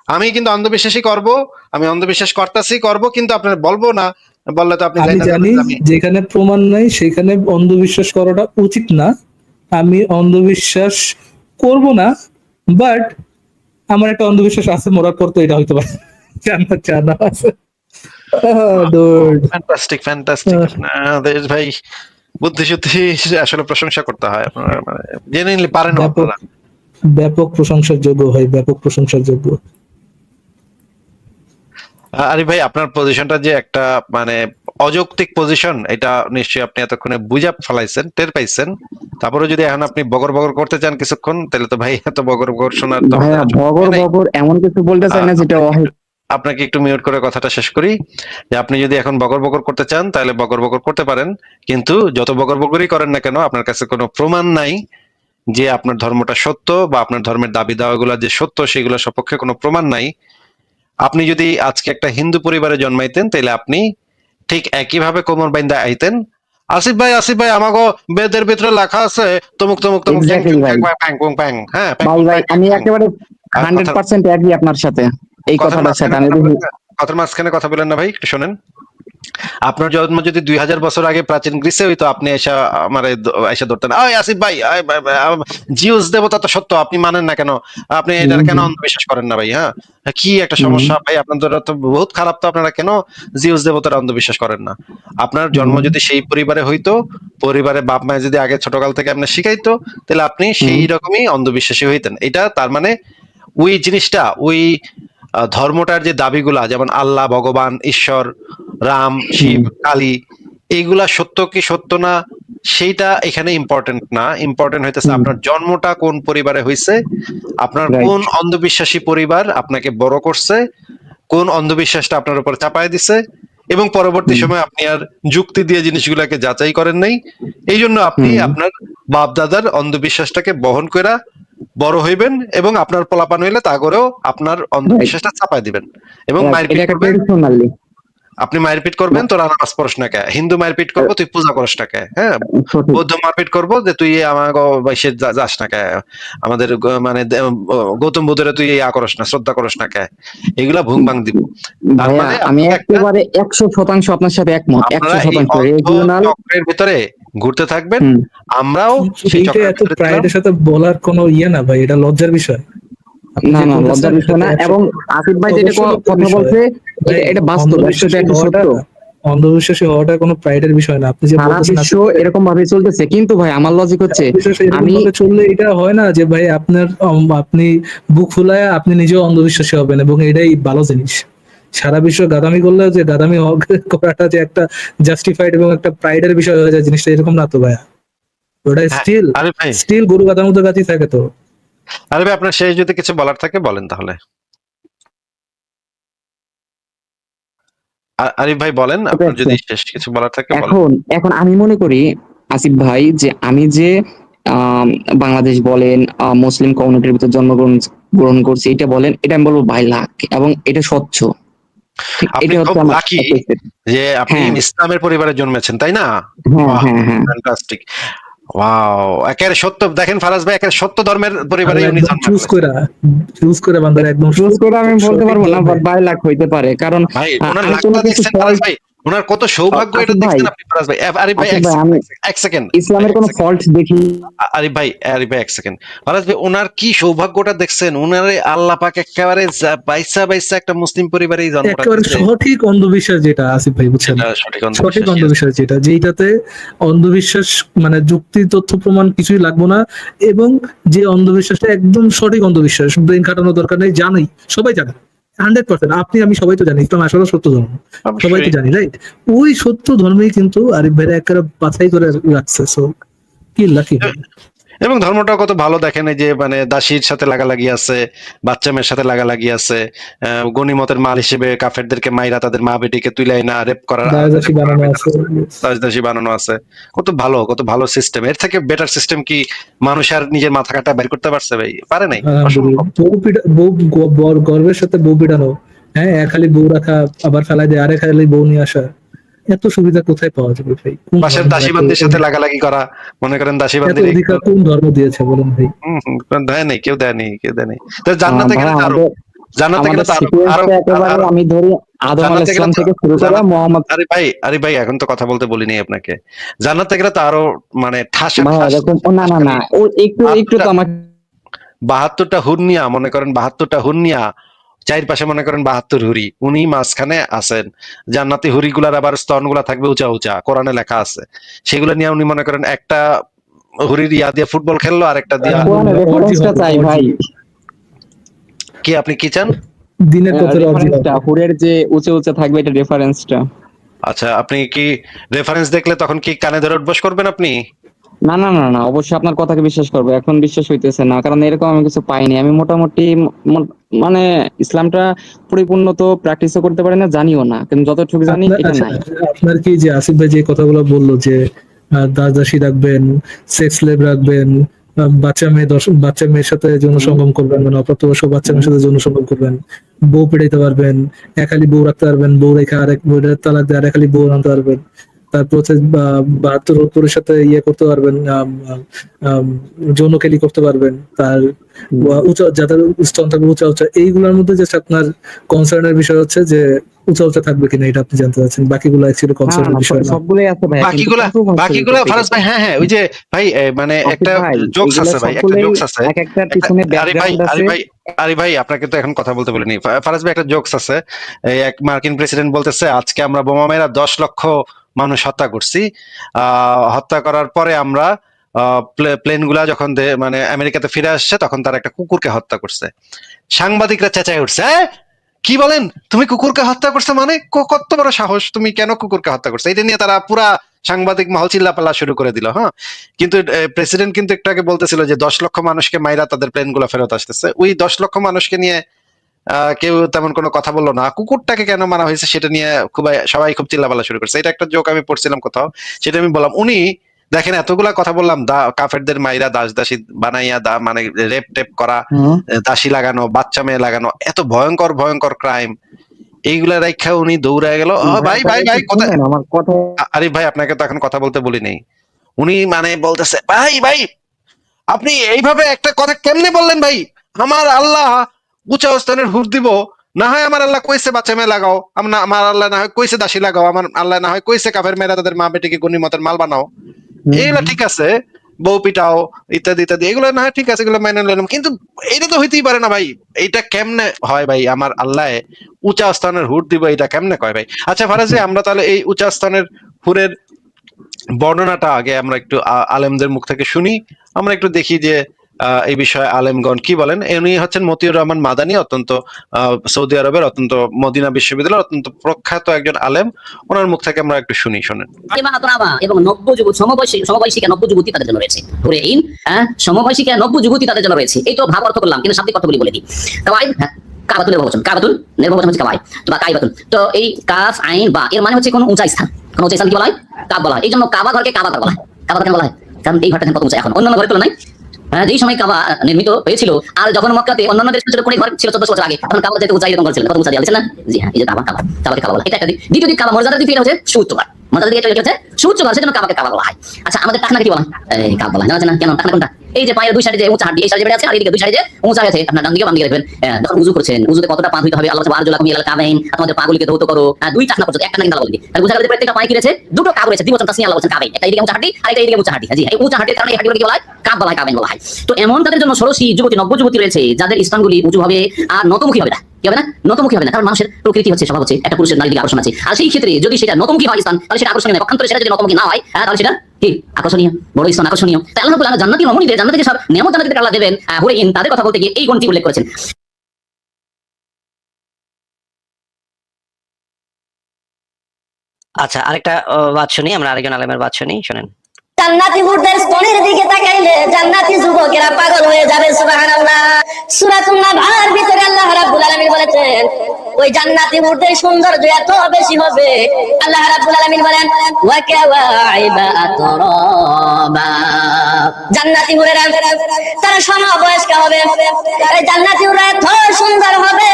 আমি কিন্তু অন্ধবিশ্বাসী করব, আমি অন্ধবিশ্বাস করতেছি করব, কিন্তু আপনার বলবো না। বললে তো আপনি যাই আমি না যাবেন জানি যে আমি। যেখানে প্রমাণ নাই সেখানে অন্ধবিশ্বাস করাটা উচিত না। আমি অন্ধবিশ্বাস করব না, বাট আমার একটা অন্ধবিশ্বাস আছে, মরার পর তো এটা হইতে পারে। জানা জানা আছে। dude, fantastic fantastic. দেশ ভাই বুদ্ধি শুদ্ধি আসলে প্রশংসা করতে হয়। আপনারা মানে জেনুইনলি পারেন ব্যাপক আপনারা। ব্যাপক প্রশংসার যোগ্য ভাই, ব্যাপক প্রশংসার যোগ্য। আরে ভাই, আপনার পজিশনটা যে একটা মানে অযৌক্তিক পজিশন, এটা নিশ্চয়ই আপনি এতক্ষণে বুঝা ফেলাইছেন, টের পাইছেন। তারপরে যদি এখন আপনি বগর বগর করতে চান কিছুক্ষণ, তাহলে তো ভাই এত বগর বগর শোনার তো আমাদের ভাইয়া আসলে ভগর সময় নেই। ভগর এমন কিছু বলতে চাই না যেটা আপনাকে একটু মিউট করে কথাটা শেষ করি, যে আপনি যদি এখন বগর বগর করতে চান তাহলে বগর বগর করতে পারেন, কিন্তু যত বগর বগরই করেন না কেন আপনার কাছে কোনো প্রমাণ নাই যে আপনার ধর্মটা সত্য, বা আপনার ধর্মের দাবি দাওয়াগুলো যে সত্য সেগুলো সপক্ষে কোনো প্রমাণ নাই। আপনি যদি আজকে একটা হিন্দু পরিবারে জন্মাইতেন তাহলে আপনি ঠিক একইভাবে কোমর বাইন্দা আইতেন, আসিফ ভাই আমাগো বেদের ভিতরে লেখা আছে তমুক তমুক তমুক ঠ্যাং এক্স্যাক্টলি ঠ্যাং ভাই। ঠ্যাং প্যাং পুং প্যাং, হ্যাঁ প্যাং ভাই পুং ভাই প্যাং প্যাং আমি প্যাং। একেবারে আর কথার 100% এগ্রি আপনার সাথে এই কথার কথাটার সাথে। মাঝখানে আমি কথা যদি বলেন না, কথার মাঝখানে কথা বলেন না ভাই, একটু শোনেন। আপনার জন্ম যদি 2000 বছর আগে প্রাচীন গ্রিসে হইতো, আপনি এসে ধরতেন, আয় আসিফ ভাই, জিউস দেবতা তো সত্য, আপনি মানেন না কেন, আপনি এটা কেন অন্ধবিশ্বাস করেন না ভাই? হ্যাঁ, কি একটা সমস্যা ভাই, আপনাদের তো বহুত খারাপ, তো আপনারা কেন জিউস দেবতার অন্ধবিশ্বাস করেন না? আপনার জন্ম যদি সেই পরিবারে হইতো, পরিবারে বাপ মায়ের যদি আগে ছোটকাল থেকে আপনার শিখাইতো, তাহলে আপনি সেই রকমই অন্ধবিশ্বাসী হইতেন। এটা তার মানে ওই জিনিসটা, ওই ধর্মটার যে দাবিগুলা, যেমন আল্লাহ, ভগবান, ঈশ্বর, রাম, শিব, কালী, এইগুলা সত্য কি সত্য না, সেইটা এখানে ইম্পর্টেন্ট না। ইম্পর্টেন্ট হইতেছে আপনার জন্মটা কোন পরিবারে হইছে, আপনার কোন অন্ধবিশ্বাসী পরিবার আপনাকে বড় করছে, কোন অন্ধবিশ্বাসটা আপনার উপর চাপায় দিছে, এবং পরবর্তী সময় আপনি আর যুক্তি দিয়ে জিনিসগুলোকে যাচাই করেন নাই, এই জন্য আপনি আপনার বাপ দাদার অন্ধবিশ্বাসটাকে বহন করে বড় হইবেন, এবং আপনার পোলাপান হইলে তা করেও আপনার অন্ধবিশ্বাসটা চাপায় দিবেন এবং মারপিট করবেন। আপনি মারপিট করবেন, তোরা নামাজ পড়স না কে, হিন্দু মারপিট করবো তুই পূজা করস না কে, হ্যাঁ, বৌদ্ধ মারপিট করবো যে তুই আমার যাস না কে, আমাদের মানে গৌতম বুদ্ধের তুই করস না, শ্রদ্ধা করস না কে, এগুলা ভুং ভাং দিব। তার মানে আমি একেবারে 100% আপনার সাথে একমত, 100% রিজিওনাল চক্রের ভিতরে ঘুরতে থাকবেন, আমরাও সেই এইটা চক্রের এত ভিতরে প্রাইডের সাথে বলার কোনো না ভাই, এটা লজ্জার বিষয়। না না, লজ্জার বিষয় না। এবং আসিফ ভাই যেটা কথা বলছে এটা বাস্তব, সেটা একটা সত্য। অন্ধবিশ্বাসী হওয়াটা কোনো প্রাইডের বিষয় না। আপনি যে বলতেছেন বিশ্ব এরকম ভাবে চলতেছে, কিন্তু ভাই আমার লজিক হচ্ছে আমি চললে এটা হয় না যে ভাই আপনার আপনি বুক ফুলায় আপনি নিজেও অন্ধবিশ্বাসী হবেন, এবং এটাই ভালো জিনিস। সারা বিশ্ব গাদামি করলে যে গাদামি করাটা যে একটা জাস্টিফাইড এবং একটা প্রাইডের বিষয় হয়ে যায়, জিনিসটা এরকম না তো ভাইয়া। ওটা স্টিল গরু গাদার মতো গাছি থাকে তো। আরে ভাই, আপনার শেষ যদি কিছু বলার থাকে বলেন তাহলে। আরিফ ভাই বলেন, আপনার যদি শেষ কিছু বলার থাকে বলেন। এখন আমি মনে করি আসিফ ভাই, যে আমি যে বাংলাদেশ বলেন, মুসলিম কমিউনিটির ভিতর জন্মগ্রহণ করছি, এটা বলেন, এটা আমি বলবো ভাই লাক, এবং এটা স্বচ্ছ। আপনি খুব লাকি যে আপনি ইসলামের পরিবারে জন্মেছেন, তাই না? ফ্যান্টাস্টিক, ওয়াও, একেবারে সত্য। দেখেন ফারাজ ভাই, একেবারে সত্য ধর্মের পরিবারে উনি চুজ করে বান্দার একদম চুজ করে আমি বলতে পারবো না, বাট বাই লাখ হইতে পারে, কারণ ভাই ওনার লাখটা দেখছেন ফারাজ ভাই, ওনার কত সৌভাগ্য, এটা দেখছেন আপনি ফারাজ ভাই। আরিফ ভাই এক সেকেন্ড, ইসলামের কোনো ফল্ট দেখি। আরিফ ভাই এক সেকেন্ড, ফারাজ ভাই ওনার কি সৌভাগ্যটা দেখছেন, ওনারে আল্লাহ পাক একেবারে বাইসা একটা মুসলিম পরিবারে জন্ম দিয়েছে। সঠিক অন্ধবিশ্বাস যেটা আসিফ ভাই বুঝছেন, সঠিক অন্ধবিশ্বাস যেটাতে অন্ধবিশ্বাস মানে যুক্তি তথ্য প্রমাণ কিছুই লাগবে না, এবং যে অন্ধবিশ্বাসটা একদম সঠিক অন্ধবিশ্বাস, ব্রেন খাটানোর দরকার নেই, জানাই সবাই জানে 100%, আপনি আমি সবাই তো জানি ইসলাম আসলে সত্য ধর্ম, সবাই তো জানি, রাইট? ওই সত্য ধর্মেই কিন্তু আরিফ ভাইরা একেবারে বাছাই করে রাখছে। সো কি লাকি। এবং ধর্মটা কত ভালো দেখেন, এই যে মানে দাসীর সাথে লাগালাগি আছে, বাচ্চা মেয়ের সাথে লাগালাগি আছে, গনিমতের মাল হিসেবে কাফেরদেরকে মাইরা তাদের মা বেটিকে তুলাই না রেপ করার দাসী বানানো আছে। কত ভালো সিস্টেম। এর থেকে বেটার সিস্টেম কি মানুষ আর নিজের মাথা কাটা বের করতে পারছে ভাই? পারে নাই। বউ গর্বের সাথে বউ পিটানো, হ্যাঁ, এক খালি বউ রাখা আবার ফেলাই দিয়ে আরেক খালি বউ নিয়ে আসা, এত সুবিধা কোথায় পাওয়া যাবে ভাই? পাশের দাসীবান্দির সাথে লাগালাগি করা, মনে করেন দাসীবান্দির অধিকার কোন ধর্ম দিয়েছে বলেন ভাই? দেয় নাই, কেউ দেয় নাই। তো জান্নাতে গেলে আমি ধরি আদম আলাইহিস সালাম থেকে শুরু করে মুহাম্মদ। আরে ভাই এখন তো কথা বলতে বলিনি আপনাকে। জান্নাতে গেলে তো আরো মানে ঠাসা না ও একটু তো আমাকে 72টা হুরনিয়া, মনে করেন 72টা হুরনিয়া, চারপাশে মনে করেন 72 হুরি, উনি মাঝখানে আছেন। জান্নাতি হুরি গুলার আবার স্তনগুলা থাকবে উঁচা উঁচা, কোরআনে লেখা আছে। সেগুলো নিয়ে উনি মনে করেন একটা হুরির ইয়া দিয়ে ফুটবল খেললো, আর একটা দিয়া চাই ভাই। কি আপনি কি চান? দিনের কত হুরের যে উঁচা উঁচা থাকবে, এটা রেফারেন্সটা। আচ্ছা, আপনি কি রেফারেন্স দেখলে তখন কি কানে ধরে উঠবস করবেন আপনি? না না না না, অবশ্যই আপনার কথাকে বিশ্বাস করবো। এখন বিশ্বাস হইতেছে না, কারণ এরকম আমি কিছু পাইনি। আমি মোটামুটি মানে ইসলামটা পরিপূর্ণ তো প্র্যাকটিসও করতে পারি না, জানিও না, কিন্তু যতটুকু জানি এটা নাই। আপনার কি যে আসিফ ভাই যে কথাগুলো বললো যে দাসী রাখবেন, সেক্স লেভ রাখবেন, বাচ্চা মেয়ের সাথে যৌন সঙ্গম করবেন, মানে অপ্রাপ্তবয়স্ক বাচ্চা মেয়ের সাথে যৌন সঙ্গম করবেন, বউ পেড়াইতে পারবেন, একালি বউ রাখতে পারবেন, বউ রেখে আরেক বউ তালাক দিয়ে আরেকালি বউ আনতে পারবেন, তারপর হচ্ছে 72 পুরুষের সাথে ইয়ে করতে পারবেন, আম, যৌনকেলি করতে পারবেন, তার উঁচা যাদের স্তন থাকবে উঁচা উঁচা, এইগুলোর মধ্যে জাস্ট আপনার কনসার্নের বিষয় হচ্ছে যে উঁচা উঁচা থাকবে কিনা, এটা আপনি জানতে চাচ্ছেন। বাকিগুলো অ্যাকচুয়ালি না কনসার্নের না, বিষয় না। সবগুলোই আছে ভাই, কিন্তু বাকিগুলা controversial বাকিগুলা topic ফারাজ এটা। ভাই, হ্যাঁ হ্যাঁ, ওই যে ভাই মানে আকিব একটা ভাই, জোকস এগুলা আছে ভাই, একটা সবগুলোই জোকস আছে এক একটার একটা। পিছনে আরে ভাই, ব্যাকগ্রাউন্ড আছে। আরে ভাই আপনাকে তো এখন কথা বলতে বলিনি। ফারাজ ভাই, একটা জোকস আছে। এই এক মার্কিন প্রেসিডেন্ট বলতেছে, আজকে আমরা বোমা মেরা 10 লক্ষ মানুষ হত্যা করছি। হত্যা করার পরে আমরা প্লেন গুলা যখন মানে আমেরিকাতে ফিরে আসছে, তখন তারা একটা কুকুরকে হত্যা করছে। সাংবাদিকরা চেঁচায় উঠছে, "এ, কি বলেন? তুমি কুকুরকে হত্যা করছো? মানে কত বড় সাহস, তুমি কেন কুকুরকে হত্যা করছো?" এটা নিয়ে তারা পুরা সাংবাদিক মহল চিল্লাপাল্লা শুরু করে দিল। হ্যাঁ, কিন্তু প্রেসিডেন্ট কিন্তু একটু আগে বলতেছিল যে 10 লক্ষ মানুষকে মাইরা তাদের প্লেন গুলা ফেরত আসতেছে। ওই 10 লক্ষ মানুষকে নিয়ে কেউ তেমন কোনো কথা বললো না। কুকুরটাকে কেন মারা হয়েছে সেটা নিয়ে সবাই খুব চিল্লাপাল্লা শুরু করছে। এটা একটা জোক আমি পড়ছিলাম কোথাও, সেটা আমি বললাম। উনি দেখেন, এতগুলা কথা বললাম, কাফেরদের মাইরা দাস দাসী বানাইয়া, মানে রেপ টেপ করা, হুম। দাসী লাগানো, বাচ্চা মেয়ে লাগানো, এত ভয়ঙ্কর ভয়ঙ্কর ক্রাইম, এইগুলা রাইখা উনি দৌড়ায় গেল। ভাই তাহলে ভাই একটু ভাই, কোথায়? শুনেন আমার কথা। আরিফ ভাই, আপনাকে তো এখন কথা বলতে বলি নেই। উনি মানে বলতেছে, ভাই ভাই, আপনি এইভাবে একটা কথা কেমনে বললেন ভাই? আমার আল্লাহ উঁচা স্থানের হুর দিব, না হয় আমার আল্লাহ কইছে বাচ্চা মেয়ে লাগাও, আমার আল্লাহ না হয় কইছে দাসী লাগাও, আমার আল্লাহ না হয় কইছে কাফের মেয়েরা তাদের মা বেটিকে গনিমতের মাল বানাও। এগুলা ঠিক আছে, বউ পিটাও, ইত্যাদি ইত্যাদি, এগুলো না হয় ঠিক আছে, এগুলো মেনে নিলাম, কিন্তু এটা তো হইতেই পারে না ভাই। এইটা কেমনে হয় ভাই? আমার আল্লাহ উঁচা স্থানের হুর দিব, এটা কেমনে কয় ভাই? আচ্ছা ফারাজ, আমরা তাহলে এই উঁচা স্থানের হুরের বর্ণনাটা আগে আমরা একটু আলেমদের মুখ থেকে শুনি। আমরা একটু দেখি যে এই বিষয়ে আলেমগণ কি বলেন। উনি হচ্ছেন মতিউর রহমান মাদানী, অত্যন্ত সৌদি আরবের অত্যন্ত মদিনা বিশ্ববিদ্যালয়ের অত্যন্ত প্রখ্যাত একজন আলেম। ওনার মুখ থেকে আমরা একটু শুনি, শোনেন। এবং সমবয়সিকা 90 যুবতী তাদের জন্য রয়েছে। সমবয়সিকা 90 যুবতী তাদের জন্য রয়েছে। এই তো ভাব অর্থ করলাম, কিন্তু শাব্দিক অর্থগুলি বলে দিই। কাওয়াইদ, কাবাতুল নির্বাচন, কাবাতুল নির্বাচন হচ্ছে কাওয়াইদ বা কাইবাতুল। তো এই কাফ আইন বা এর মানে হচ্ছে কোন উঁচা স্থান, কোন উঁচা স্থান কি বলা হয়? কাব বলা হয়। এই জন্য কাবা ঘরকে কাবা ঘর বলা হয়। কাবা কেন বলা হয়? কারণ এই ঘরটা কত উঁচা এখন অন্যান্য ঘরের তুলনায়। যেই সময় কাবা নির্মিত হয়েছিল, আর যখন মক্কাতে অন্যান্য দেশ ছোট করে ঘর ছিল 1400 বছর আগে, তখন কাবা যেতে উঁচা এরকম ঘর ছিল, কত উঁচা দিয়েছেন না? জি হ্যাঁ, এই যে কাবাকে কাবা বলা হয়। এটা একটা দিক। দ্বিতীয় দিক, কাবা মর্যাদার দিক থেকে এটা হচ্ছে সুউচ্চ ঘর। মর্যাদার দিকে এটা হচ্ছে সুউচ্চ ঘর, সেজন্য কাবাকে কাবা বলা হয়। আচ্ছা, আমাদের টাকনাকে কি বলা হয়? এই কাব বলা হয়। জানা কেন টাকনা কোনটা? এই যে পায়ের দুই সাইডে যে উঁচা হাড়ি, এই সাইডে বেড়ে আছে, আর এইদিকে দুই সাইডে যে উঁচা আছে, আপনার ডান দিকে বাম দিকে দেখবেন। যখন উযু করছেন, উযুতে কতটা পা ধুইতে হবে, আল্লাহ সুবহানাহু ওয়া তাআলা কুমিয়াল কাবাইন, তোমাদের পাগুলিকে ধৌত করো, দুই টাকনা পর্যন্ত, একটা না কিন্তু আল্লাহ বলেন। তাহলে বুঝা গেল যে প্রত্যেকটা পায়ে কি রয়েছে? দুটো কাব রয়েছে। দ্বিবচন তাসনিয়া আল্লাহ বলেছেন কাবাইন, একটা এইদিকে উঁচা হাড়ি আর একটা এইদিকে উঁচা হাড়ি। জি, এই উঁচা হাড়ির কারণে এই হাড়িগুলোকে কি বলা হয়? কাব বলা হয়, কাবাইন বলা হয়। তো এমন তাদের জন্য 16 যুবতী 90 যুবতী রয়েছে যাদের স্থানগুলি উঁচু হবে আর নতমুখী হবে না। কি হবে না? নতমুখী হবে না। কারণ মানুষের প্রকৃতি হচ্ছে, স্বভাব হচ্ছে একটা পুরুষের নারীর দিকে আকর্ষণ আছে। আর সেই ক্ষেত্রে যদি সেটা নতমুখী হয় স্থান, তাহলে সেটা আকর্ষণীয় নয়। পক্ষান্তরে সেটা যদি নতমুখী না হয়, তাহলে সেটা কি আকর্ষণীয়? বড় স্থান আকর্ষণীয়। তাই আল্লাহ তাআলা জান্নাতি রমণীদের, জান্নাতে যে সব নিয়ামত জান্নাতীদের আল্লাহ দেবেন, হুরে ইন, তাদের কথা বলতে গিয়ে এই গুণটি উল্লেখ করেছেন। আচ্ছা, আরেকটা বাদ শুনি আমরা, আরেকজন আলেমের বাদ শুনি, শুনেন। জান্নাতি হুরদের স্তনের দিকে তাকাইলে জান্নাতি যুবকেরা পাগল হয়ে যাবে। সুবহানাল্লাহ। সূরাতুন নাবার ভিতরে আল্লাহ রাব্বুল আলামিন বলেছেন, ওই জান্নাতি হুরদের সৌন্দর্য এত বেশি হবে, আল্লাহ রাব্বুল আলামিন বলেন, ওয়া কাওয়াইবা আতরাবা। জান্নাতি হুরেরা তারা সমবয়স্ক হবে। এই জান্নাতি হুররা এত সুন্দর হবে,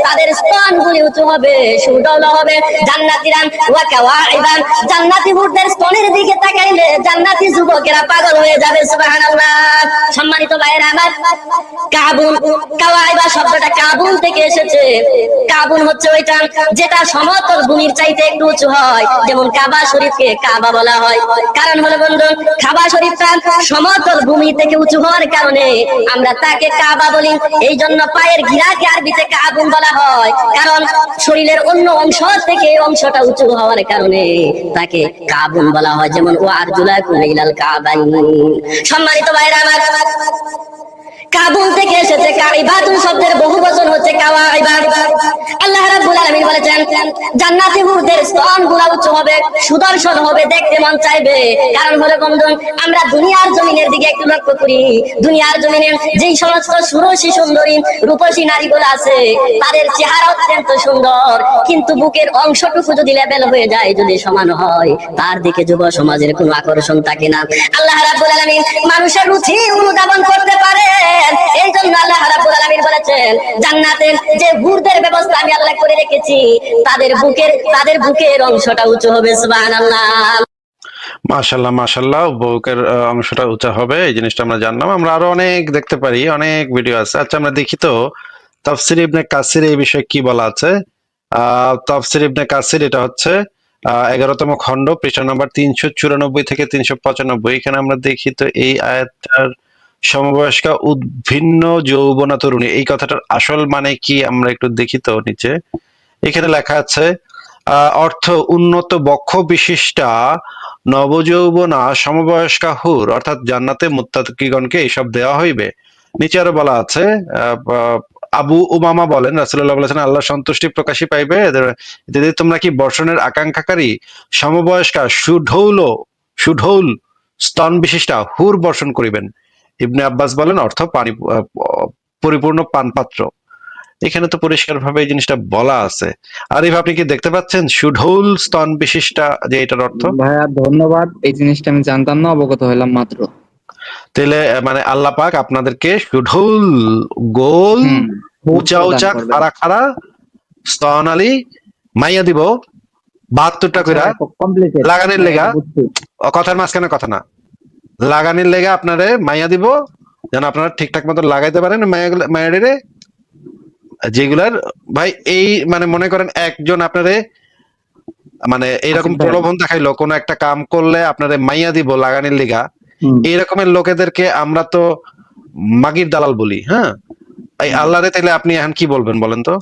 তাদের স্তনগুলি উঁচু হবে, সুডৌল হবে। জান্নাতীরা ওয়া কাওয়াইবা, জান্নাতি হুরদের স্তনের দিকে তাকাইলে জান্নাতি যুবকেরা পাগল হয়ে যাবে। সুবহানাল্লাহ। সম্মানিত ভাইরা আমার, কাবুল, কাওয়াইবা শব্দটা কাবুল থেকে এসেছে। কাবুল হচ্ছে ওইটা যেটা সমতল ভূমির চাইতে একটু উঁচু হয়, যেমন কাবা শরীফকে কাবা বলা হয়। কারণ হলো বন্ধু, কাবা শরীফটা সমতল ভূমি থেকে উঁচু হওয়ার কারণে আমরা তাকে কাবা বলি। এই জন্য পায়ের গিরাকে আরবিতে কাবুল বলা হয়, কারণ শরীরের অন্য অংশ থেকে অংশটা উঁচু হওয়ার কারণে তাকে কাবুল বলা হয়। যেমন ও আরজুলাকুম ইলাল কাবাইন। সম্মানিত ভাইরা আমার, কাবুল থেকে এসেছে কাইবাতুন শব্দের বহুবচন হচ্ছে কাওয়াইবা। আল্লাহ রাব্বুল আলামিন বলেছেন, জান্নাতি হুরদের স্তনগুলো উঁচু হবে, সুদর্শন হবে, দেখতে মন চাইবে। কারণ হলো বন্ধু, আমরা দুনিয়ার জমিনের দিকে একটু লক্ষ্য করি। দুনিয়ার জমিনে যেই সমস্ত সুরসী সুন্দরী রূপসী নারীগুলো আছে, তাদের চেহারা অত্যন্ত সুন্দর, কিন্তু বুকের অংশটুকু যদি লেভেল হয়ে যায়, যদি সমান হয়, তার দিকে যুব সমাজের কোনো আকর্ষণ থাকে না। আল্লাহ রাব্বুল আলামিন মানুষের রুচি অনুধাবন করতে পারে। এই জন্য আল্লাহ রাব্বুল আলামিন বলেছেন, জান্নাতের যে হুরদের ব্যবস্থা আমি আল্লাহ করে রেখেছি, তাদের বুকের অংশটা উঁচু হবে সুবহানাল্লাহ। মাশাল্লাহ মাশাল্লাহ, বুকের অংশটা উঁচা হবে, এই জিনিসটা আমরা জানলাম। আমরা আরো অনেক দেখতে পারি, অনেক ভিডিও আছে। আচ্ছা আমরা দেখি তো তাফসীর ইবনে কাসির এই বিষয়ে কি বলা আছে। তাফসীর ইবনে কাসির, এটা হচ্ছে 11তম খণ্ড, পৃষ্ঠা নম্বর 394 থেকে 395। এখানে আমরা দেখি তো এই আয়াতটার সমবয়স্কা উদ্ভিন্ন যৌবনা তরুণী, এই কথাটার আসল মানে কি আমরা একটু দেখি তো নিচে। এখানে লেখা আছে অর্থ উন্নত বক্ষ বিশিষ্টা নবযৌবনা সমবয়স্কা হুর, অর্থাৎ জান্নাতে মুত্তাকিগণকে এইসব দেওয়া হইবে। নিচে আরো বলা আছে আবু উমামা বলেন রাসূলুল্লাহ বলেছেন আল্লাহ সন্তুষ্টি প্রকাশই পাইবে যদি তোমরা কি বর্ষণের আকাঙ্ক্ষাকারী সমবয়স্কা সুঢৌল স্তন বিশিষ্টা হুর বর্ষণ করিবেন। ইবনে আব্বাস বলেন অর্থ পানি পরিপূর্ণ পানপাত্র। এখানে তো পরিষ্কার ভাবে এই জিনিসটা বলা আছে। আরিফ আপনি কি দেখতে পাচ্ছেন সুঢৌল স্তন বিশিষ্টা যে এটার অর্থ? ভাইয়া ধন্যবাদ, এই জিনিসটা আমি জানতাম না, অবগত হলাম মাত্র। তাহলে মানে আল্লাহ পাক আপনাদেরকে সুঢৌল গোল উঁচা উঁচা খাড়া খাড়া স্তনালী মাইয়া দিব 72টা কইরা লাগানির লেগা, কথার মাঝখানে কথা না, লাগানির লেগা আপনারে মাইয়া দিব যেন আপনারা ঠিকঠাক মতো লাগাইতে পারেন মায়াডেরে, যেগুলার ভাই এই মানে মনে করেন একজন আপনারে মানে এইরকম প্রলোভন দেখাইলো কোন একটা কাম করলে আপনারে মাইয়া দিব লাগানির লিগা, এইরকমের লোকেদেরকে আমরা তো মাগির দালাল বলি। হ্যাঁ, এই আল্লাহরে তাইলে আপনি এখন কি বলবেন বলেন তো?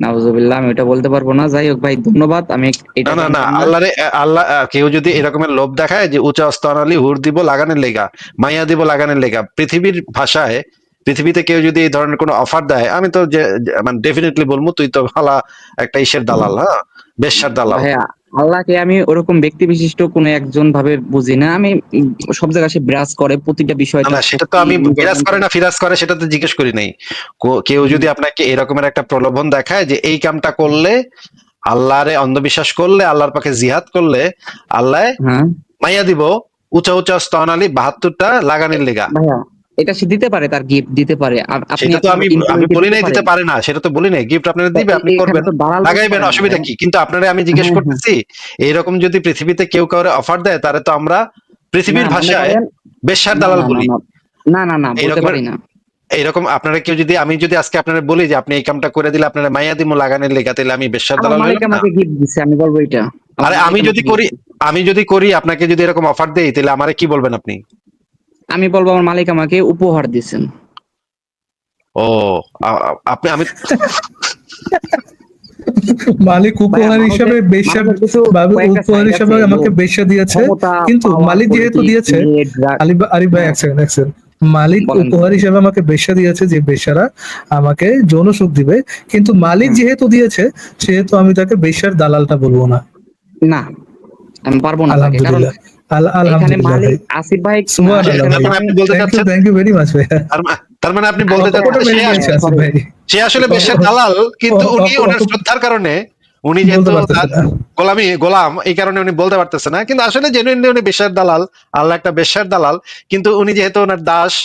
নাউজুবিল্লাহ, আমি এটা বলতে পারবো না। যাই হোক ভাই ধন্যবাদ, আমি এটা না আল্লাহ কেউ যদি এরকমের লোভ দেখায় যে উঁচা স্তনালী হুর দিব লাগানের লেগা, মাইয়া দিব লাগানের লেগা, পৃথিবীর ভাষায় পৃথিবীতে কেউ যদি এই ধরনের কোনো অফার দেয়, আমি তো মানে ডেফিনেটলি বলবো তুই তো ভালো একটা ইসের দালাল, হ্যাঁ বেশ্যার দালাল। ভাইয়া আল্লাহকে আমি ওরকম ব্যক্তি বিশিষ্ট কোন একজন ভাবে বুঝি না, আমি সব জায়গায় সে বিরাজ করে প্রতিটা বিষয়। না সেটা তো আমি বিরাজ করে না ফিরাজ করে সেটা তো জিজ্ঞেস করি নাই। কেউ যদি আপনাকে এরকমের একটা প্রলোভন দেখায় যে এই কামটা করলে, আল্লাহরে অন্ধবিশ্বাস করলে, আল্লাহর পাকে জিহাদ করলে আল্লাহ মাইয়া দিব উঁচা উঁচা স্তনালী 72টা লাগানির লেগা, ভাইয়া এটা সে দিতে পারে, তার গিফট দিতে পারে। সেটা তো আমি বলি নাই দিতে পারে না, সেটা তো বলি নাই। গিফট আপনারা দিবে, আপনি করবেন, লাগাইবেন, অসুবিধা কি? কিন্তু আপনারা আমি জিজ্ঞেস করতেছি এইরকম যদি পৃথিবীতে কেউ কাউরে অফার দেয় তাহলে তো আমরা পৃথিবীর ভাষায় বেশ্যার দালাল বলি। না না না বলতে পারি না। এইরকম আপনারা কেউ যদি, আমি যদি আজকে আপনারা বলি যে আপনি এই কামটা করে দিলে আপনারা মাইয়া দিমু লাগানের লেগা, তাহলে আমি বেশ্যার দালাল হইলাম না? আমাকে গিফট দিছে, আমি বলবো এটা। আরে আমি যদি করি আপনাকে যদি এরকম অফার দেই তাহলে আমারে কি বলবেন আপনি? আমি বলবো আমার মালিক আমাকে উপহার দিয়েছেন। ও আমি মালিক উপহার হিসাবে বেশ্যা, উপহার হিসাবে আমাকে বেশ্যা দিয়েছে, কিন্তু মালিক যেহেতু দিয়েছে, আরিফ ভাই এক সেকেন্ড, মালিক উপহার হিসাবে আমাকে বেশ্যা দিয়েছে, যে বেশ্যারা আমাকে যৌন সুখ দিবে, কিন্তু মালিক যেহেতু দিয়েছে সেহেতু আমি তাকে বেশ্যার দালালটা বলবো না। না আমি পারবো না, কারণ এখানে মালিক আসিফ ভাই থ্যাংক ইউ ভেরি মাচ ভাই। তার মানে আপনি বলতে চাচ্ছেন সে আসলে বেশ্যার দালাল, কিন্তু উনি ওনার শ্রদ্ধার কারণে, উনি যেহেতু গোলাম এই কারণে উনি বলতে পারতেছে না, কিন্তু আসলে জেনুইনলি উনি বেশ্যার দালাল, আল্লাহ একটা বেশ্যার দালাল, কিন্তু উনি যেহেতু ওনার দাস,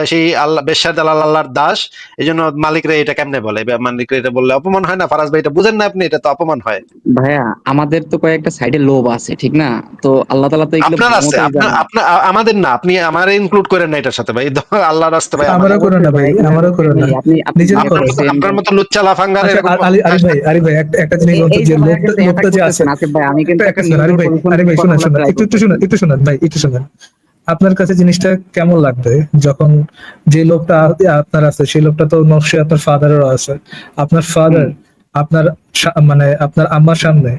সেই আল্লাহ বেশ্যার দালাল আল্লাহর দাস, এই জন্য মালিকরা এটা কেমনে বলে? মালিকরা এটা বললে অপমান হয় না? ফারাজ ভাই এটা বুঝেন না আপনি? এটা তো অপমান হয় ভাইয়া। আমাদের তো কয়েকটা সাইডে লোভ আছে, ঠিক না? তো আল্লাহ তাআলা তো এগুলো আপনার আছে, আপনার আমাদের না, আপনি আমারে ইনক্লুড করেন না এটার সাথে ভাই, আল্লাহর রাস্তায় ভাই আমারও করেন না ভাই, আমারও করেন না, নিজেরই করেন। আপনার মতো লুচ্চা লাফাঙ্গার এরকম। আরিফ ভাই একটা জিনিস বলতে, যে লোকটা যে আছে ভাই, আমি কিন্তু আরিফ ভাই শুনুন একটু শুনুন ভাই, একটু শুনুন। আপনার কাছে জিনিসটা কেমন লাগবে যখন যে লোকটা আপনার আছে, সেই লোকটা তো নকশে আপনার ফাদারেরও আছে, আপনার ফাদার আপনার মানে আপনার আম্মার সামনে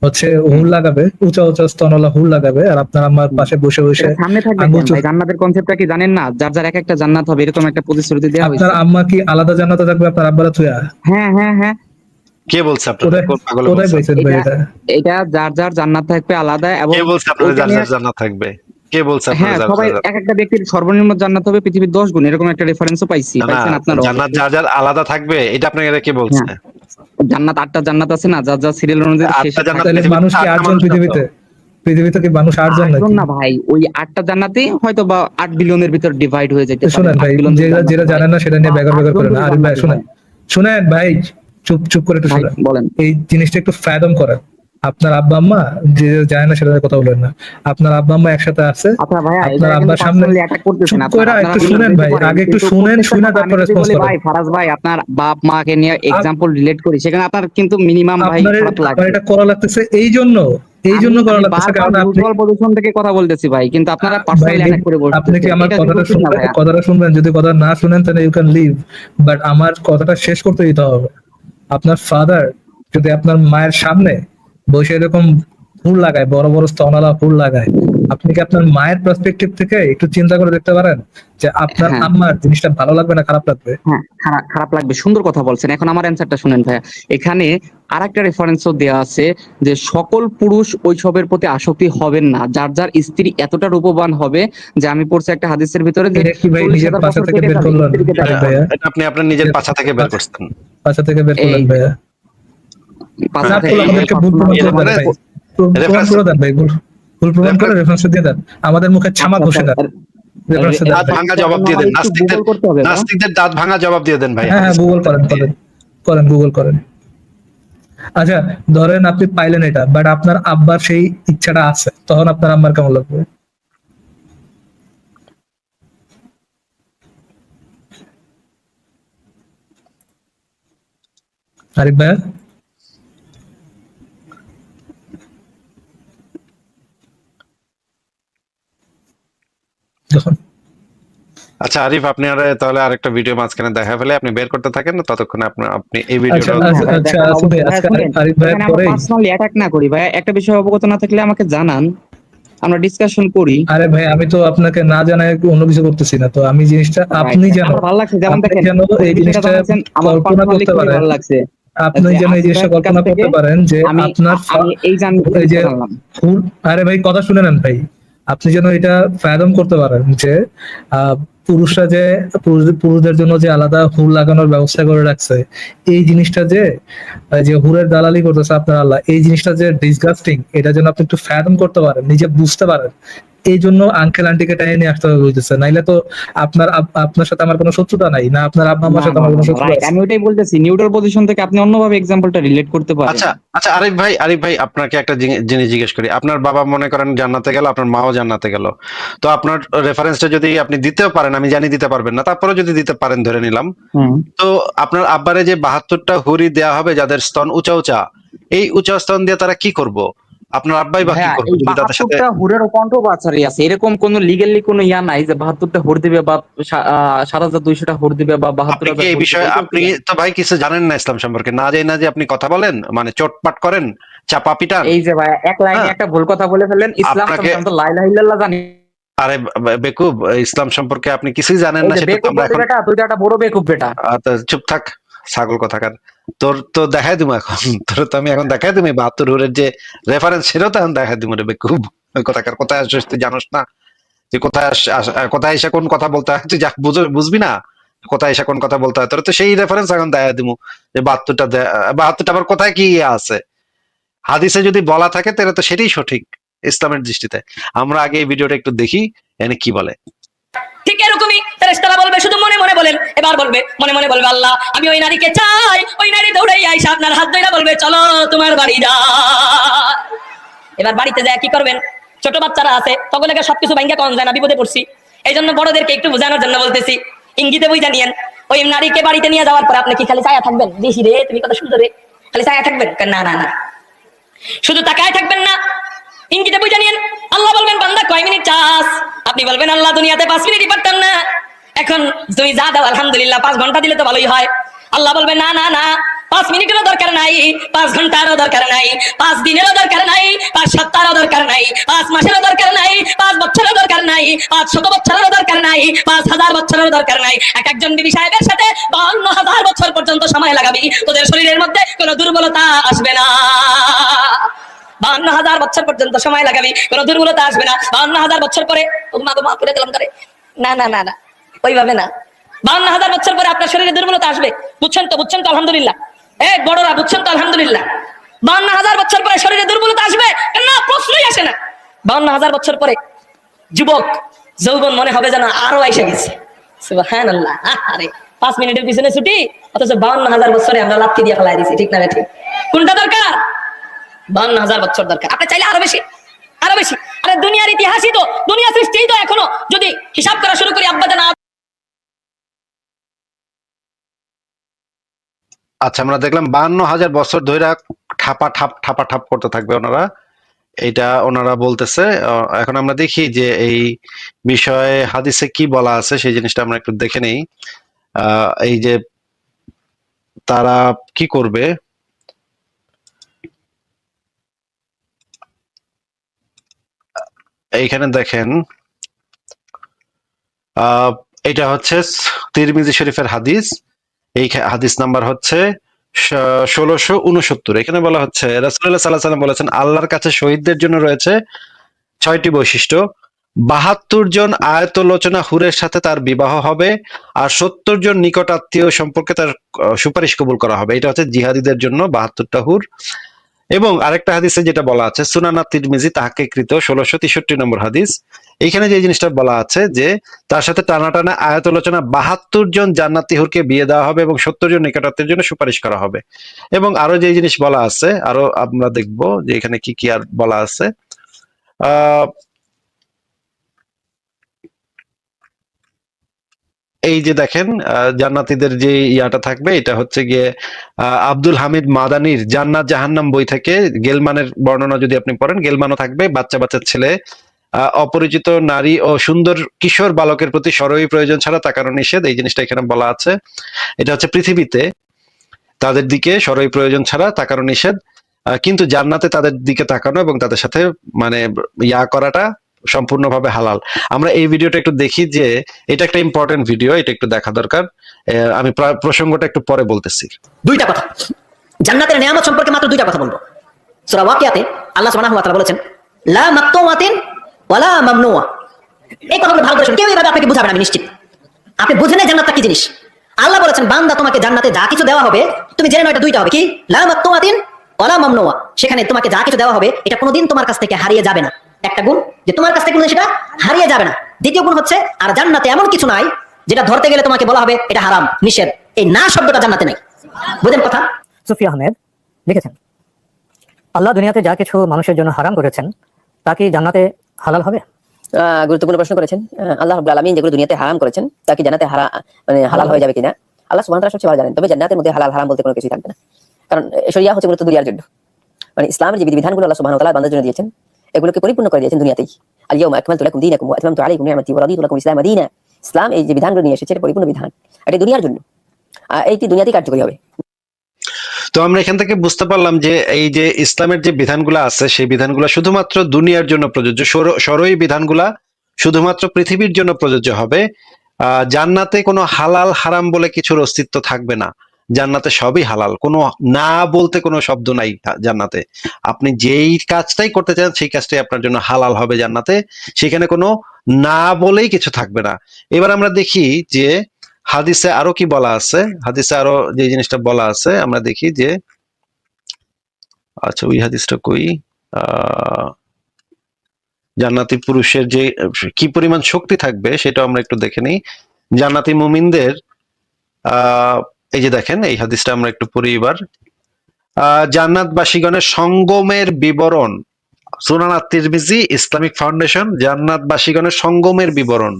হচ্ছে হুল লাগাবে, উঁচা উঁচা স্তনওয়ালা হুল লাগাবে, আর আপনার আম্মার পাশে বসে বসে সামনে থাকবে। জান্নাতের কনসেপ্টটা কি জানেন না? যার যার একটা জান্নাত হবে, এরকম একটা প্রতিশ্রুতি দেওয়া হয়েছে। আপনার আম্মা কি আলাদা জান্নাতে থাকবে আপনার আব্বারা থুয়া? হ্যাঁ হ্যাঁ হ্যাঁ। কে বলছে আপনাদের? কোন পাগল বলছে? এটা যার যার জান্নাত থাকবে আলাদা। এবং কে বলছে আপনাদের যার যার জান্নাত থাকবে? কে বলছে আপনাদের? হ্যাঁ, সবাই এক একটা ব্যক্তির সর্বনিম্ন জান্নাত হবে পৃথিবীর 10 গুণ, এরকম একটা রেফারেন্সও পাইছেন আপনারা। জান্নাত যার যার আলাদা থাকবে, এটা আপনাকে কে বলছে? জান্নাত 8টা জান্নাত আছে না, যার যার সিরিয়াল অনুযায়ী শেষে তাহলে মানুষ কি 8 জন পৃথিবীতে কি মানুষ 8 জন নাকি? না ভাই, ওই 8টা জান্নাতে হয়তো বা 8 বিলিয়নের ভিতর ডিভাইড হয়ে যেতে পারে। শুনেন ভাই, যেটা জানেন না সেটা নিয়ে ব্যাগর করেন না। আরে ভাই শুনেন ভাই, চুপ চুপ করে একটু ভাই শুনেন, বলেন। এই জিনিসটা একটু ফ্যাদম করেন। আপনার আব্বা আম্মা যে যায় না সেটা কথা বলেন না, আপনার আব্বা আম্মা একসাথে আছে, আচ্ছা ভাইয়া, এটা আপনার কিন্তু আব্বার সামনে পার্সোনালি অ্যাটাক করতেছেন চুপ আপনারা। করে আপনারা একটু believe শুনেন দিতে ভাই, পারেন, আগে একটু কিন্তু শুনেন, প্রত্যেকটা শুনে কথা তারপর আমি যদি রেসপন্স বলি করেন। ভাই ফারাজ ভাই আপনার বাপ মাকে নিয়ে এক্সাম্পল রিলেট করি, সেখানে আপনার কিন্তু মিনিমাম ভাই আপনার খারাপ আপনার লাগবে। এটা করা লাগতেছে এই জন্য করা আমি লাগতেছে বারবার কারণ আপনি নিউট্রাল পজিশন থেকে কথা বলতেছি ভাই, কিন্তু আপনারা ভাই পার্সোনালি অ্যাটাক করে আপনি কি বসতেছেন, আমার এটা কথাটা উচিত না শুনবেন? ভাইয়া। কথাটা শুনবেন, যদি কথা না শুনেন তাহলে ইউ ক্যান লিভ, বাট আমার কথাটা শেষ করতে দিতে হবে। আপনার ফাদার যদি আপনার মায়ের সামনে বসে এরকম ফুল লাগায়, বড় বড় স্তনালা ফুল লাগায়, আপনি কি আপনার মায়ের পার্সপেক্টিভ থেকে একটু চিন্তা করে দেখতে পারেন যে আপনার হ্যাঁ আম্মার জিনিসটা ভালো লাগবে না খারাপ লাগবে? হ্যাঁ, খারাপ খারাপ লাগবে। সুন্দর কথা বলছেন। এখন আমার অ্যান্সারটা শুনেন ভাইয়া। এখানে আরেকটা রেফারেন্সও দেওয়া আছে যে সকল পুরুষ ওইসবের প্রতি আসক্তি হবেন না, যার যার স্ত্রী এতটা রূপবান হবে, যে আমি পড়ছি একটা হাদিসের ভিতরে যে এটা কি ভাই নিজের 40,000 পাশা বছর থেকে কেটে বের যাবে করলেন স্ত্রীকে দেখা আরিফ এটা ভাইয়া? এটা আপনি আপনার নিজের পাছা থেকে বের করছেন। পাশা থেকে বের করলেন এই ভাইয়া? পাশা না থেকে করলে আমাদেরকে ভুল প্রমাণ এর করে দেন মানে ভাই, প্রমাণ করে দেন ভাই, ভুল প্রমাণ করে রেফারেন্স দিয়ে দেন, আমাদের মুখে ছামা আচ্ছা ঘষে দেন, রেফারেন্স দেন দাঁত ভাই। ভাঙা জবাব দিয়ে দেন, একটু গুগল করতে হবে না? নাস্তিকদের দাঁত ভাঙা জবাব দিয়ে দেন ভাই। হ্যাঁ হ্যাঁ, হাদিস গুগল করেন করেন করেন, গুগল করেন। আচ্ছা ধরেন আপনি পাইলেন এটা, বাট আপনার আব্বার সেই ইচ্ছাটা আছে, তখন আপনার আম্মার কেমন লাগবে? আরিফ ভাইয়া? দেখুন আচ্ছা আরিফ, আপনি তাহলে আরেকটা ভিডিও মাঝখানে দেখা ফেলে আপনি বের করতে থাকেন, ততক্ষণে আপনি এই আচ্ছা ভিডিওটা আচ্ছা ভাই আচ্ছা দেখেন, আসুন ভাই, অবশ্যই ভাই আজকে শুনেন, আরিফ ভাইয়ের এখানে আমরা পরেই। পার্সোনালি অ্যাটাক না করি ভাই। একটা বিষয় অবগত না থাকলে আমাকে জানান, আমরা ডিসকাশন করি। আরে ভাই আমি তো আপনাকে না জানায় অন্য কিছু করতেছি না, তো আমি জিনিসটা আপনি রাইট, যেন, আমার ভালো লাগছে। যেমন আপনি দেখেন, যেন ওই এই বিষয়টা জিনিসটা জানাচ্ছেন, আমার কল্পনা পার্সোনালি করতে খুবই পারেন, ভালো লাগছে আপনি যে যেন এই আসিফ জিনিসটা ভাইয়ের কাছ কল্পনা থেকে করতে পারেন যে আমি আপনার আমি এই এই যে জানলাম। ফুল, আরে ভাই কথা শুনে নেন ভাই, আপনি যেন এটা ফ্যাদম করতে পারেন যে পুরুষরা যে পুরুষদের জন্য যে আলাদা হুর লাগানোর ব্যবস্থা করে রাখছে, এই জিনিসটা যে যে হুরের দালালি করতেছে আপনার আল্লাহ, এই জিনিসটা যে ডিসগাস্টিং, এটা যেন আপনি একটু ফ্যাদম করতে পারেন, নিজে বুঝতে পারেন। এই জন্য আঙ্কেল আন্টিকে টেনে নিয়ে আসতে হবে বুঝতেছে, নাইলে তো আপনার সাথে আমার কোনো শত্রুতা নাই, না আপনার আব্বা না আম্মার সাথে না আমার না কোনো শত্রুতা রাইট, আছে। আমি ওইটাই বলতেছি। নিউট্রাল পজিশন থেকে আপনি অন্যভাবে এক্সাম্পলটা রিলেট করতে পারেন। আচ্ছা আচ্ছা আরিফ ভাই আপনাকে একটা জিনিস জিজ্ঞেস করি। আপনার বাবা মনে করেন জান্নাতে গেল, আপনার মাও জান্নাতে গেল, তো আপনার রেফারেন্সটা যদি আপনি দিতেও পারেন, আমি জানি দিতে পারবেন না, তারপরে যদি দিতে পারেন ধরে নিলাম, হুম। তো আপনার আব্বারে যে 72টা হুরি দেয়া হবে যাদের স্তন উঁচা উঁচা, এই উঁচা স্তন দিয়ে তারা কি করব? আপনার আব্বাই বা কি হ্যাঁ, করবে এই যদি তাদের সাথে? 72টা হুরের কন্ট্রোভার্সি আছে, এরকম কোন লিগ্যালি কোন ইয়া নাই যে 72টা হুর দিবে বা 7200টা হুর দিবে বা আপনি কি 72,000 এই হুর দিবে, বিষয়ে, এটাও আপনি কি জানেন? তো ভাই কিছু জানেন না ইসলাম সম্পর্কে, না জানি না যে আপনি কথা বলেন, মানে চোটপাট করেন, চাপা পিটান। এই যে ভাই এক লাইনে হ্যাঁ, একটা ভুল কথা বলে ফেললেন। ইসলাম আপনাকে, সম্পর্কে তো লা ইলাহা ইল্লাল্লাহ জানি। আরে বেকুব, ইসলাম সম্পর্কে আপনি কিছুই জানেন এই না, যে সেটা তো বেকুব আমরা বলতে এখন। বেটা, তুই তো একটা বড় বেকুব বেটা। তো চুপ থাক, ছাগল কথাকার। তোর তো দেখাই দিবো এখন, তোর তো আমি এখন দেখাই দিবো 72 হুরের যে রেফারেন্স, সেটাও তো এখন দেখাই দিবো রে বেকুব কথাকার। কোথায় আসছিস তুই জানোস না? তুই কোথায় এসে কোন কথা বলতে হয় তুই বুঝবি না? কোথায় এসে কোন কথা বলতে হয়, তোর তো সেই রেফারেন্স এখন দেখাই দিবো যে 72টা আবার কোথায় কি আছে? হাদিসে যদি বলা থাকে তাহলে তো সেটাই সঠিক ইসলামের দৃষ্টিতে। আমরা আগে এই ভিডিওটা একটু দেখি এনে কি বলে। ঠিক এরকমই ফেরেশতারা বলবে, শুধু মনে মনে বলেন, এবার বলবে মনে মনে বলবে, আল্লাহ আমি ওই নারীকে চাই। ওই নারী দৌড়াই আইসা আপনার হাত ধরে বলবে, চলো তোমার বাড়ি যা। এবার বাড়িতে যায় কি করবেন? ছোট বাচ্চারা আছে, তখন সবকিছু ভাঙ্গা কম যায় না, বিপদে পড়ছি। এই জন্য বড়দেরকে একটু বোঝানোর জন্য বলতেছি, ইঙ্গিতে বুঝা নিয়েন। ওই নারীকে বাড়িতে নিয়ে যাওয়ার পর আপনি কি খালি ছায়া থাকবেন? বেশি রে, তুমি কত সুন্দর রে, খালি ছায়া থাকবেন? না না না, শুধু তাকায় থাকবেন না, ইঙ্গিতে বুঝা নিয়েন। আল্লাহ বলবেন, বান্দা কয় মিনিট চাস? আপনি বলবেন, আল্লাহ দুনিয়াতে 5 মিনিটই পারতাম না, এখন তুমি যা দাও আলহামদুলিল্লাহ 5 ঘন্টা দিলে তো ভালোই হয়। আল্লাহ বলবে, না না না, 5 মিনিটেরও দরকার নাই, 5 ঘন্টারও দরকার নাই, 5 দিনেরও দরকার নাই, 5 সপ্তাহেরও দরকার নাই, 5 মাসেরও দরকার নাই, 5 বছরেরও দরকার নাই, 500 বছরেরও দরকার নাই, 5000 বছরেরও দরকার নাই। এক একজন বিবি সাহেবের সাথে 52,000 বছর পর্যন্ত সময় লাগাবি, তোদের শরীরের মধ্যে কোনো দুর্বলতা আসবে না। 52,000 বছর পর্যন্ত সময় লাগাবি, কোনো দুর্বলতা আসবে না। 52,000 বছর পরে মা করে দিলাম করে, না না না না, ওইভাবে না। 52,000 বছর পরে আপনার শরীরে দুর্বলতা আসবে, বুঝছেন তো? বুঝছেন তো আলহামদুলিল্লাহ। বড়রা বুঝছেন তো আলহামদুলিল্লাহ। 52,000 বছর পরে শরীরে দুর্বলতা আসবে না, প্রশ্নই আসে না। 52,000 বছর পরে যুবক যৌবন মনে হবে যেন আরো এসে গেছে। সুবহানাল্লাহ। আরে 5 মিনিটের পিছনে ছুটি, অথচ 52,000 বছরে আমরা লাথি দিয়ে ফেলাই দিছি। ঠিক না ঠিক? কোনটা দরকার? 52,000 বছর দরকার। আপনি চাইলে আরো বেশি, আরো বেশি। আরে দুনিয়ার ইতিহাসই তো, দুনিয়া সৃষ্টিই তো এখনো যদি হিসাব করা শুরু করি আব্বাজান। আচ্ছা, আমরা দেখলাম 52,000 বছর ধরে ঠাপা ঠাপ করতে থাকবে ওনারা, এটা ওনারা বলতেছে। এখন আমরা দেখি যে এই বিষয়ে হাদিসে কি বলা আছে সেই জিনিসটা আমরা একটু দেখে নেই। এই যে তারা কি করবে, এইখানে দেখেন, এটা হচ্ছে তিরমিজি শরীফের হাদিস। এই হাদিস নাম্বার হচ্ছে 1669। এখানে বলা হচ্ছে রাসূলুল্লাহ সাল্লাল্লাহু আলাইহি ওয়াসাল্লাম বলেছেন, আল্লাহর কাছে শহীদদের জন্য রয়েছে 6টি বৈশিষ্ট্য। 72 জন আয়াতলোচনা হুরের সাথে তার বিবাহ হবে, আর 70 জন নিকট আত্মীয় সম্পর্কে তার সুপারিশ কবুল করা হবে। এটা হচ্ছে জিহাদীদের জন্য 72টা হুর। এবং আরেকটা হাদিসে যেটা বলা আছে সুনান তিরমিজি তাহকিকৃত 1663 নম্বর হাদিস, এইখানে যে জিনিসটা বলা আছে যে তার সাথে টানা টানা আয়াতলোচনা 72 জন জান্নাতি হুরকে বিয়ে দেওয়া হবে এবং 70 জন নিকটাত্মীয়ের জন্য সুপারিশ করা হবে। এবং আরো যে জিনিস বলা আছে, আরো আমরা দেখবো যে এখানে কি কি আর বলা আছে। এই যে দেখেন, জান্নাতীদের যে ইয়াটা থাকবে এটা হচ্ছে গিয়ে আব্দুল হামিদ মাদানির জান্নাত জাহান্নাম বই থেকে গেলমানের বর্ণনা যদি আপনি পড়েন, গেলমানও থাকবে। বাচ্চা বাচ্চা ছেলে, অপরিচিত নারী ও সুন্দর কিশোর বালকের প্রতি সরই প্রয়োজন ছাড়া তাকানো নিষেধ, এই জিনিসটা এখানে বলা আছে। এটা হচ্ছে পৃথিবীতে তাদের দিকে সরই প্রয়োজন ছাড়া তাকানো নিষেধ, কিন্তু জান্নাতে তাদের দিকে তাকানো এবং তাদের সাথে মানে ইয়া করাটা সম্পূর্ণভাবে হালাল। আমরা এই ভিডিওটা একটু দেখি, যে এটা একটা ইম্পর্টেন্ট ভিডিও, এটা একটু দেখা দরকার। আমি প্রসঙ্গটা একটু পরে বলতেছি। দুইটা কথা, জান্নাতের নিয়ামত সম্পর্কে মাত্র দুইটা কথা বলবো। সূরা ওয়াকিয়াতে আল্লাহ সুবহানাহু ওয়া তাআলা বলেছেন, লা মাকতুমাতিন ওয়ালা মামনুয়া। এই কথাগুলো ভালো করে শুনুন, কেউ এইভাবে আপনাকে বুঝাবে না, আমি নিশ্চিত। আপনি বুঝেন না জান্নাতটা কি জিনিস। আল্লাহ বলেছেন, বান্দা তোমাকে জান্নাতে যা কিছু দেওয়া হবে, তুমি জেনে নাও এটা দুইটা হবে, কি? লা মাকতুমাতিন ওয়ালা মামনুয়া। সেখানে তোমাকে যা কিছু দেওয়া হবে এটা কোনোদিন তোমার কাছ থেকে হারিয়ে যাবে না। একটা গুণ, যে তোমার কাছ থেকে কোনোদিন সেটা হারিয়ে যাবে না। দ্বিতীয় গুণ হচ্ছে, আর জান্নাতে এমন কিছু নাই যেটা ধরতে গেলে তোমাকে বলা হবে এটা হারাম, নিষেধ। এই না শব্দটা জান্নাতে নাই। বুঝেন কথা? সুফি আহমেদ লিখেছেন, আল্লাহ দুনিয়াতে যা কিছু মানুষের জন্য হারাম করেছেন তা কি জান্নাতে হালাল হবে? গুরুত্বপূর্ণ প্রশ্ন করেছেন। আল্লাহ রাব্বুল আলামিন যেগুলো দুনিয়াতে হারাম করেছেন তা কি জান্নাতে মানে হালাল হয়ে যাবে কিনা, আল্লাহ সুবহানাহু ওয়া তাআলা সবচেয়ে ভালো জানেন। তবে জান্নাতের মধ্যে হালাল হারাম বলতে কোনো কিছুই থাকবে না, কারণ শরিয়া হচ্ছে মূলত দুনিয়ার জন্য। মানে ইসলামের যে বিধিবিধানগুলো আল্লাহ সুবহানাহু ওয়া তাআলা বান্দার জন্য দিয়েছেন, এগুলোকে পরিপূর্ণ করে দিয়েছেন দুনিয়াতেই। আল ইয়াউমা আকমালতু লাকুম দীনাকুম ওয়া আতমামতু আলাইকুম নি'মাতি ওয়া রাদিতু লাকুম ইসলাম দীনা। ইসলাম এই যে বিধানগুলো নিয়ে এসেছে, এটা পরিপূর্ণ বিধান, এটা দুনিয়ার জন্য, এইটি দুনিয়াতেই কার্যকরী হবে। তো আমরা এখান থেকে বুঝতে পারলাম যে এই যে ইসলামের যে বিধানগুলো আছে সেই বিধানগুলো শুধুমাত্র দুনিয়ার জন্য প্রযোজ্য, শরঈ বিধানগুলা শুধুমাত্র পৃথিবীর জন্য প্রযোজ্য হবে। জান্নাতে কোনো হালাল হারাম বলে কিছুর অস্তিত্ব থাকবে না। জান্নাতে সবই হালাল, কোনো না বলতে কোনো শব্দ নাই জান্নাতে। আপনি যেই কাজটাই করতে চান সেই কাজটাই আপনার জন্য হালাল হবে জান্নাতে, সেখানে কোনো না বলেই কিছু থাকবে না। এবার আমরা দেখি যে হাদিসে আরো কি বলা আছে। হাদিসে আরো যে জিনিসটা বলা আছে আমরা দেখি যে, আচ্ছা ওই হাদিসটা কই, জান্নাতি পুরুষের যে কি পরিমাণ শক্তি থাকবে সেটা আমরা একটু দেখে নিই। জান্নাতি মুমিনদের এই যে দেখেন, এই হাদিসটা আমরা একটু পড়ি এবার। জান্নাতবাসীগণের সঙ্গমের বিবরণ, সুনান তিরমিজি ইসলামিক ফাউন্ডেশন, জান্নাতবাসীগণের সঙ্গমের বিবরণ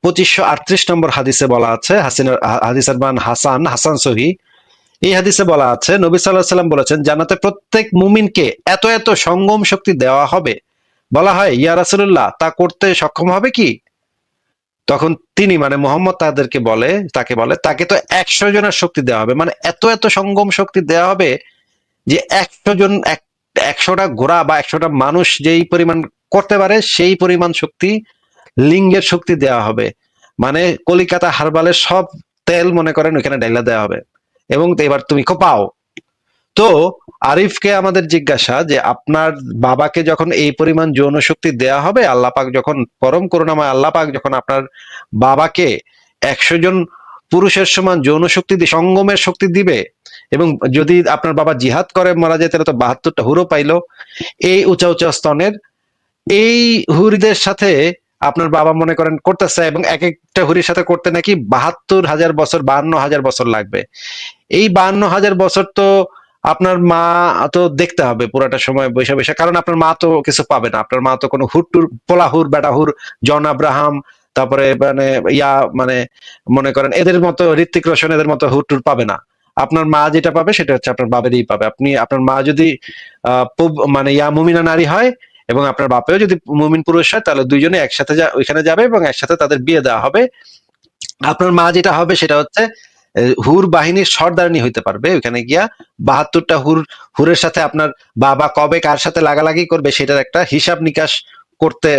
2538 নম্বর হাদিসে বলা আছে। হাদিসের মান হাসান সহি। এই হাদিসে বলা আছে, নবী সাল্লাল্লাহু আলাইহি ওয়াসাল্লাম বলেছেন, জান্নাতে প্রত্যেক মুমিনকে এত এত সঙ্গম শক্তি দেওয়া হবে। বলা হয়, ইয়া রাসূলুল্লাহ, তা করতে সক্ষম হবে কি? তখন তিনি মানে মোহাম্মদ তাকে বলে তাকে তো 100 জনের শক্তি দেওয়া হবে। মানে এত এত সঙ্গম শক্তি দেওয়া হবে যে 100 জন 100টা ঘোড়া বা 100টা মানুষ যেই পরিমাণ করতে পারে সেই পরিমাণ শক্তি, লিঙ্গের শক্তি দেওয়া হবে। মানে কলিকাতা হারবালের সব তেল মনে করেন ওইখানে ঢেলা দেওয়া হবে, এবং এবার তুমি কোপাও। তো আরিফকে আমাদের জিজ্ঞাসা যে আপনার বাবাকে যখন এই পরিমাণ যৌন শক্তি দেয়া হবে, আল্লাহ পাক যখন পরম করুণাময় আল্লাহ পাক যখন আপনার বাবাকে 100 জন পুরুষের সমান যৌন শক্তি সঙ্গমের শক্তি দিবে, এবং যদি আপনার বাবা জিহাদ করে মারা যায় তাহলে তো 72টা হুরও পাইলো। এই উঁচা উঁচা স্তনের এই হুরদের সাথে আপনার বাবা মনে করেন করতেছে, এবং এক একটা হুরির সাথে করতে নাকি 72,000 বছর, 52,000 বছর লাগবে। এই 52,000 বছর তো আপনার মা তো দেখতে হবে পুরাটা সময় বৈশা বৈশা, কারণ আপনার মা তো কিছু পাবে না। আপনার মা তো কোনো হুট্টুর পোলাহুর বেটাহুর জন আব্রাহাম, তারপরে মানে মানে মনে করেন এদের মতো ঋত্বিক রোশন এদের মতো হুট্টুর পাবে না। আপনার মা যেটা পাবে সেটা হচ্ছে আপনার বাবেরই পাবে। আপনার মা যদি মানে মুমিনা নারী হয় এবং আপনার বাপেও যদি মুমিন পুরুষ হয়, তাহলে দুইজনে একসাথে ওইখানে যাবে এবং একসাথে তাদের বিয়ে দেওয়া হবে। আপনার মা যেটা হবে সেটা হচ্ছে হুর বাহিনীর সর্দারনি হইতে পারবে। ওইখানে গিয়া 72টা হুরের সাথে আপনার বাবা কবে কার সাথে লাগালাগি করবে সেটার একটা হিসাব নিকাশ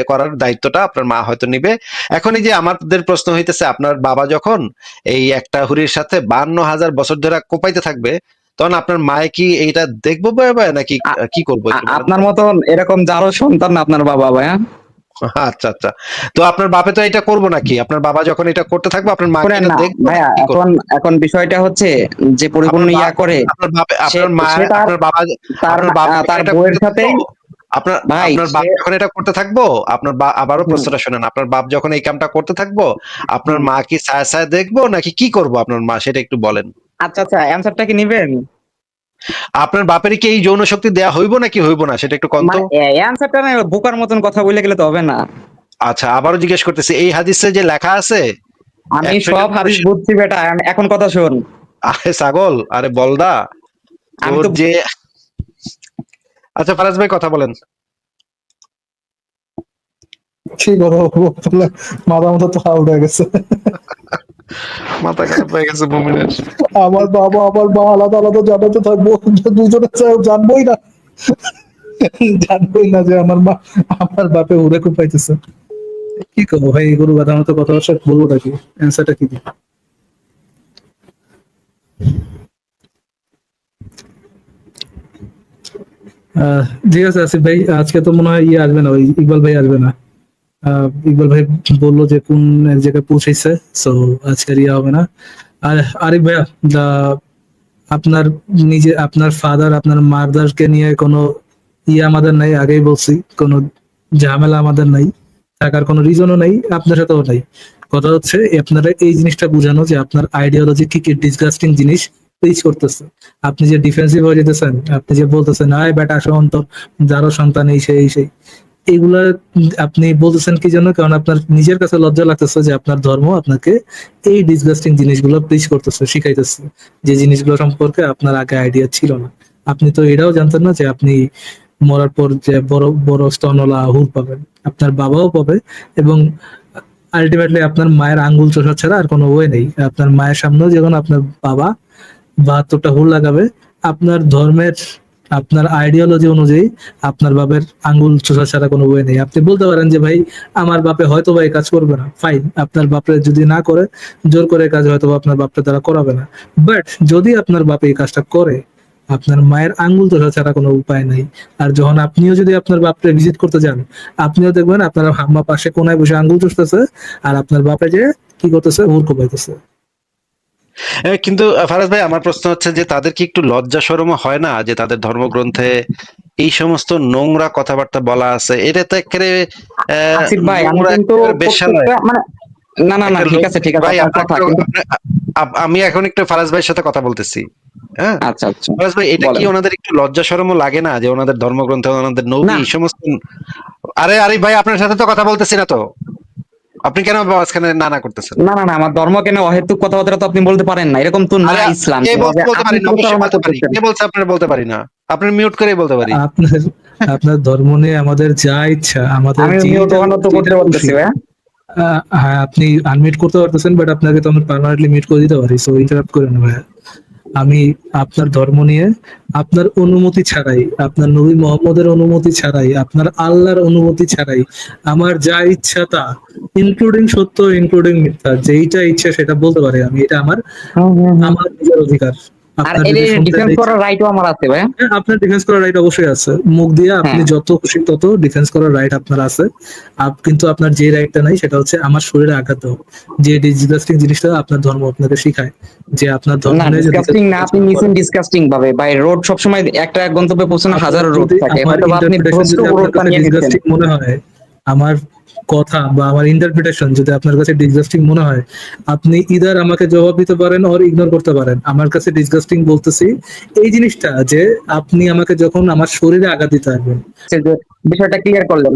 করার দায়িত্বটা আপনার মা হয়তো নিবে। এখন এই যে আমাদের প্রশ্ন হইতেছে, আপনার বাবা যখন এই একটা হুরির সাথে 52,000 বছর ধরে কোপাইতে থাকবে, তখন আপনার মায়ে কি এইটা দেখবো নাকি কি করবো? আপনার মতন এরকম যারও সন্তান না আপনার বাবা, ভাইয়া। আচ্ছা আচ্ছা, তো আপনার বাপে তো এটা করবো নাকি? আপনার বাবা যখন এটা করতে থাকবে আপনার মা করেন না দেখবো ভাইয়া। কি করবো? এখন বিষয়টা হচ্ছে যে পরিপূর্ণ ইয়া করে আপনার বাপে সে- আপনার মা সে তার- আপনার বাবা তার আপনার বাবা তার এটা বউয়ের করতে সাথে থাকবো? আপনার ভাই আপনার বাপ যখন এটা করতে থাকবো, আপনার আবারও প্রশ্নটা শুনেন, আপনার বাপ যখন এই কামটা করতে থাকবো, আপনার মা কি ছায়া ছায়া দেখবো নাকি কি করবো আপনার মা, সেটা একটু বলেন। আচ্ছা আচ্ছা, অ্যানসারটা কি নিবেন? আপনার বাপের কি এই যৌন শক্তি দেয়া হইব নাকি হইব না, সেটা একটু কন্ত। অ্যানসারটা না বোকার মতন কথা বলে গেলে তো হবে না। আচ্ছা, আবারও জিজ্ঞেস করতেছি, এই হাদিসে যে লেখা আছে, আমি একশো সব জন হাদিস পুরুষ- বুঝছি বেটা, এখন কথা শোন। আরে ছাগল, আরে বলদা, আমি তোর তো যে আচ্ছা ফারাজ ভাই কথা বলেন। কি করবো, মাথা মতো তো আউট হয়ে গেছে। মাথা খারাপ হয়ে গেছে মুমিনের। আমার বাবা আমার মা আলাদা আলাদা জানাতে থাকবো, দুজনে জানবোই না, জানবোই না যে আমার মা আমার বাপে উড়ে কুপাইতেছে। কি করবো ভাই, এগুলো কথা মতো কথা বলবো নাকি? অ্যান্সারটা কি দিই? ঠিক আছে আসিফ ভাই, আজকে তো মনে হয় আসবে না, ওই ইকবাল ভাই আসবে না। ইকবাল ভাই বললো যে কোন এক জায়গায় পৌঁছাইছে, সো আজকে হবে না। আর আরিফ ভাইয়া, আপনার আপনার ফাদার আপনার মাদারকে নিয়ে কোনো আমাদের নাই, আগেই বলছি, কোনো ঝামেলা আমাদের নাই, থাকার কোনো রিজনও নাই, আপনার সাথেও নাই। কথা হচ্ছে আপনারা এই জিনিসটা বুঝানো যে আপনার আইডিওলজি কি কি ডিসগাস্টিং জিনিস প্রিচ করতেছে। আপনি যে ডিফেন্সিভ হয়ে যেতেছেন, আপনি যে বলতেছেন আয় বেটা শোন তো, যারও সন্তান এই সেই এগুলা আপনি বলতেছেন কি জন্য? কারণ আপনার নিজের কাছে লজ্জা লাগতেছে যে আপনার ধর্ম আপনাকে এই ডিসগাস্টিং জিনিসগুলো প্রিচ করতেছে, শিখাইতেছে, যে জিনিসগুলো সম্পর্কে আপনার আগে আইডিয়া ছিল না। আপনি তো এটাও জানতেন না যে আপনি মরার পর যে বড় বড় স্তনওয়ালা হুর পাবেন, আপনার বাবাও পাবে, এবং আলটিমেটলি আপনার মায়ের আঙ্গুল চোষা ছাড়া আর কোনো ওয়ে নেই। আপনার মায়ের সামনেও যখন আপনার বাবা 72টা হুর লাগাবে, আপনার ধর্মের আপনার আইডিওলজি অনুযায়ী আপনার বাপের আঙ্গুল চোষা ছাড়া কোনো ওয়ে নেই। আপনি বলতে পারেন যে ভাই আমার বাপে হয়তো বা এই কাজ করবে না, ফাইন, আপনার বাপে যদি না করে, জোর করে কাজ হয়তো আপনার বাপটা দ্বারা করাবে না, বাট যদি আপনার বাপে এই কাজটা করে, আপনার মায়ের আঙ্গুল চোষা ছাড়া কোনো উপায় নাই। আর যখন আপনিও যদি আপনার বাপকে ভিজিট করতে যান, আপনিও দেখবেন আপনার হাম্মা পাশে কোনায় বসে আঙ্গুল চুষতেছে, আর আপনার বাপে যে কি করতেছে, হুর কোপাইতেছে। কিন্তু ফারাজ ভাই, আমার প্রশ্ন হচ্ছে যে তাদের কি একটু লজ্জা শরম হয় না যে তাদের ধর্মগ্রন্থে এই সমস্ত নোংরা কথাবার্তা বলা আছে? এটা তো একেবারে আসিফ ভাই, আমি নোংরা কিন্তু একেবারে বেশ্যালয়। মানে না না না, ঠিক আছে ঠিক আছে, ভাই আপনার কথা কিন্তু আমি এখন একটু ফারাজ ভাইয়ের সাথে কথা বলতেছি। হ্যাঁ আচ্ছা আচ্ছা ফারাজ ভাই, এটা কি বলেন। ওনাদের একটু লজ্জা শরমও লাগে না যে ওনাদের ধর্মগ্রন্থে ওনাদের নবী না। এই সমস্ত? আরে আরে ভাই, আপনার সাথে তো কথা বলতেছি না তো, আপনি কেন মাঝখানে না না করতেছেন? না না না, আমার ধর্ম কেন অহেতুক কথাবার্তা তো আপনি বলতে পারেন না, এরকম তো না আরে ইসলাম। কে বলতে আপনি পারি না? অবশ্যই প্রতারণা বলতে পারি। করতেছেন। কে বলছে আপনার বলতে পারি না? আপনি মিউট করেই বলতে পারি। আপনার আপনার ধর্ম নিয়ে আমাদের যা ইচ্ছা, আমাদের আমি দোকানত তো করতে পারতেছি ভাই। হ্যাঁ, আপনি আনমিউট করতে পারতেছেন, বাট আপনাকে তো আমি পার্মানেন্টলি মিউট করে দিতে পারি, সো ইন্টারাপ্ট করেন না ভাইয়া। আমি আপনার ধর্ম নিয়ে আপনার অনুমতি ছাড়াই, আপনার নবী মোহাম্মদের অনুমতি ছাড়াই, আপনার আল্লাহর অনুমতি ছাড়াই আমার যা ইচ্ছা তা, ইনক্লুডিং সত্য ইনক্লুডিং মিথ্যা, যেইটা ইচ্ছা সেটা বলতে পারি আমি। এটা আমার আমার নিজের অধিকার। আর আপনার এর যদি শুনতে ডিফেন্স ইচ্ছা- করার রাইটও আমার আছে ভাই। হ্যাঁ, আপনার ডিফেন্স করার রাইট অবশ্যই আছে। মুখ দিয়ে আপনি হ্যাঁ। যত খুশি তত ডিফেন্স করার রাইট আপনার আছে। কিন্তু আপনার যে রাইটটা নাই সেটা হচ্ছে আমার শরীরে আঘাত দেওয়া, যে ডিসগাস্টিং জিনিসটা আপনার ধর্ম আপনাকে শেখায়, যে আপনার ধর্ম না, নিয়ে যদি ডিসকাস্টিং না, আপনি নিছেন ডিসকাস্টিং ভাবে ভাই। রোড সবসময় একটা গন্তব্যে পৌঁছানো হাজারো রোড থাকে, আমার হয়তো আপনি ইন্টারপ্রিটেশন ভ্রষ্ট যদি আপনার রোডটা কাছে নিয়ে নিচ্ছেন। ডিসগাস্টিং মনে হয়, আমার কথা বা আমার ইন্টারপ্রিটেশন যদি আপনার কাছে ডিসগাস্টিং মনে হয়, আপনি ইদার আমাকে জবাব দিতে পারেন অর ইগনোর করতে পারেন। আমার কাছে ডিসগাস্টিং বলতেছি এই জিনিসটা যে আপনি আমাকে যখন আমার শরীরে আঘাত দিতে আসবেন। যে বিষয়টা ক্লিয়ার করলেন।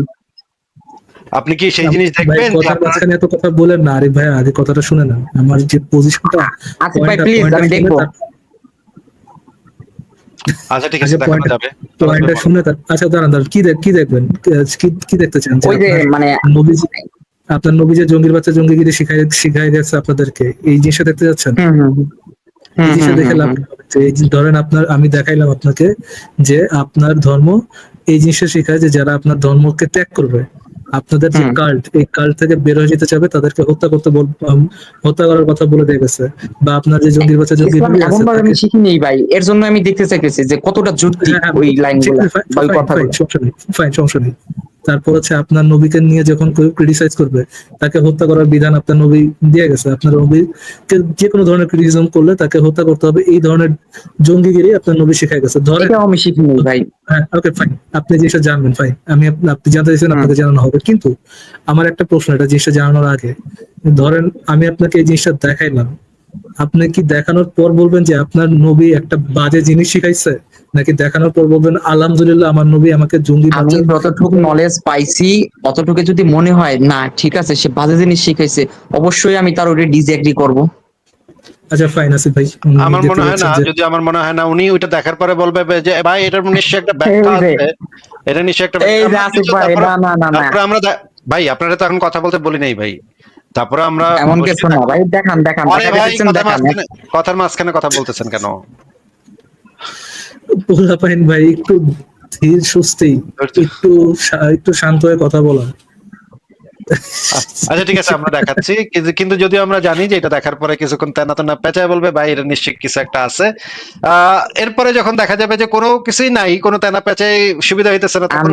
আপনি কি সেই জিনিস ভাই দেখবেন যে কথার আপনার মাঝখানে এত কথা বলেন না আরিফ ভাই, আগে কথাটা শুনে না, আমার যে পজিশনটা আসিফ ভাই প্লিজ, আমি দেখবো। আচ্ছা ঠিক আছে, আগে দেখানো যাবে। পয়েন্টটা শুনে আচ্ছা দাঁড়ান দাঁড়ান, কি দেখবেন, কি দেখতে চান? ওই যে মানে আপনার নবী যে জঙ্গির বাচ্চা জঙ্গিগিরি শিখাই গেছে আপনাদেরকে, এই জিনিসটা দেখতে যাচ্ছেন? এই জিনিসটা দেখে লাভ কি হবে? এই যে ধরেন আমি দেখাইলাম আপনাকে যে আপনার ধর্ম এই জিনিসটা শেখায় যে যারা আপনার ধর্মকে ত্যাগ করবে, আপনাদের যে কাল্ট, এই কাল্ট থেকে বের হয়ে যেতে চাবে, তাদেরকে হত্যা করার কথা বলে দিয়ে গেছে। বা আপনার যে জঙ্গির বাচ্চা জঙ্গিগিরি আছে, আমি শিখিনি ভাই, এর জন্য আমি দেখতে চাইতেছি যে কতটা যুক্তি ওই লাইনগুলো বা ওই কথাগুলো। সমস্যা নেই। তারপর হচ্ছে আপনার নবীকে নিয়ে যখন কেউ ক্রিটিসাইজ করবে, তাকে হত্যা করার বিধান আপনার নবী দিয়ে গেছে। আপনার নবীকে যে কোনো ধরনের ক্রিটিসিজম করলে তাকে হত্যা করতে হবে, এই ধরনের জঙ্গিগিরি আপনার নবী শিখাই গেছে। ধরেন আমি শিখিনি ভাই। হ্যাঁ, ওকে ফাইন, আপনি জিনিসটা জানবেন, ফাইন, আপনি জানতে চাইছেন, আপনাকে জানানো হবে। কিন্তু আমার একটা প্রশ্ন, এটা জিনিসটা জানানোর আগে ধরেন আমি আপনাকে এই জিনিসটা দেখাইলাম, আপনি কি দেখানোর পর বলবেন যে আপনার নবী একটা বাজে জিনিস শিখাইছে, নাকি দেখানোর পর বলবেন আলহামদুলিল্লাহ আমার নবী আমাকে জঙ্গি আমি যতটুকু নলেজ পাইছি অতটুকু যদি মনে হয় না ঠিক আছে সে বাজে জিনিস শিখাইছে, অবশ্যই আমি তার ওটা ডিসএগ্রি করব। আচ্ছা ফাইন আছে ভাই, আমার মনে হয় না, যদি আমার মনে হয় না উনি ওইটা দেখার পরে বলবে যে ভাই এটার নিশ্চয়ই একটা ব্যাখ্যা আছে, এটা নিশ্চয়ই একটা এই যে আসিফ ভাই, না না না তারপরে আমরা ভাই আপনারা তো এখন কথা বলতে বলি নাই ভাই, তারপরে আমরা এমন কিছু না ভাই, দেখান দেখান আরে ভাই কথার মাঝখানে কথা বলতেছেন কেন? পোলা পাইন ভাই একটু ধীর সুস্থি, একটু শান্ত হয়ে কথা বলা। আচ্ছা ঠিক আছে, আমরা দেখাচ্ছি, কিন্তু যদিও আমরা জানি যে এটা দেখার পরে কিছুক্ষণ তেনা তেনা পেঁচায় বলবে ভাই এটা নিশ্চয়ই কিছু একটা আছে। এরপরে যখন দেখা যাবে যে কোনো কিছুই নাই, কোনো তেনা পেঁচাই সুবিধা হইতেছে না, তখন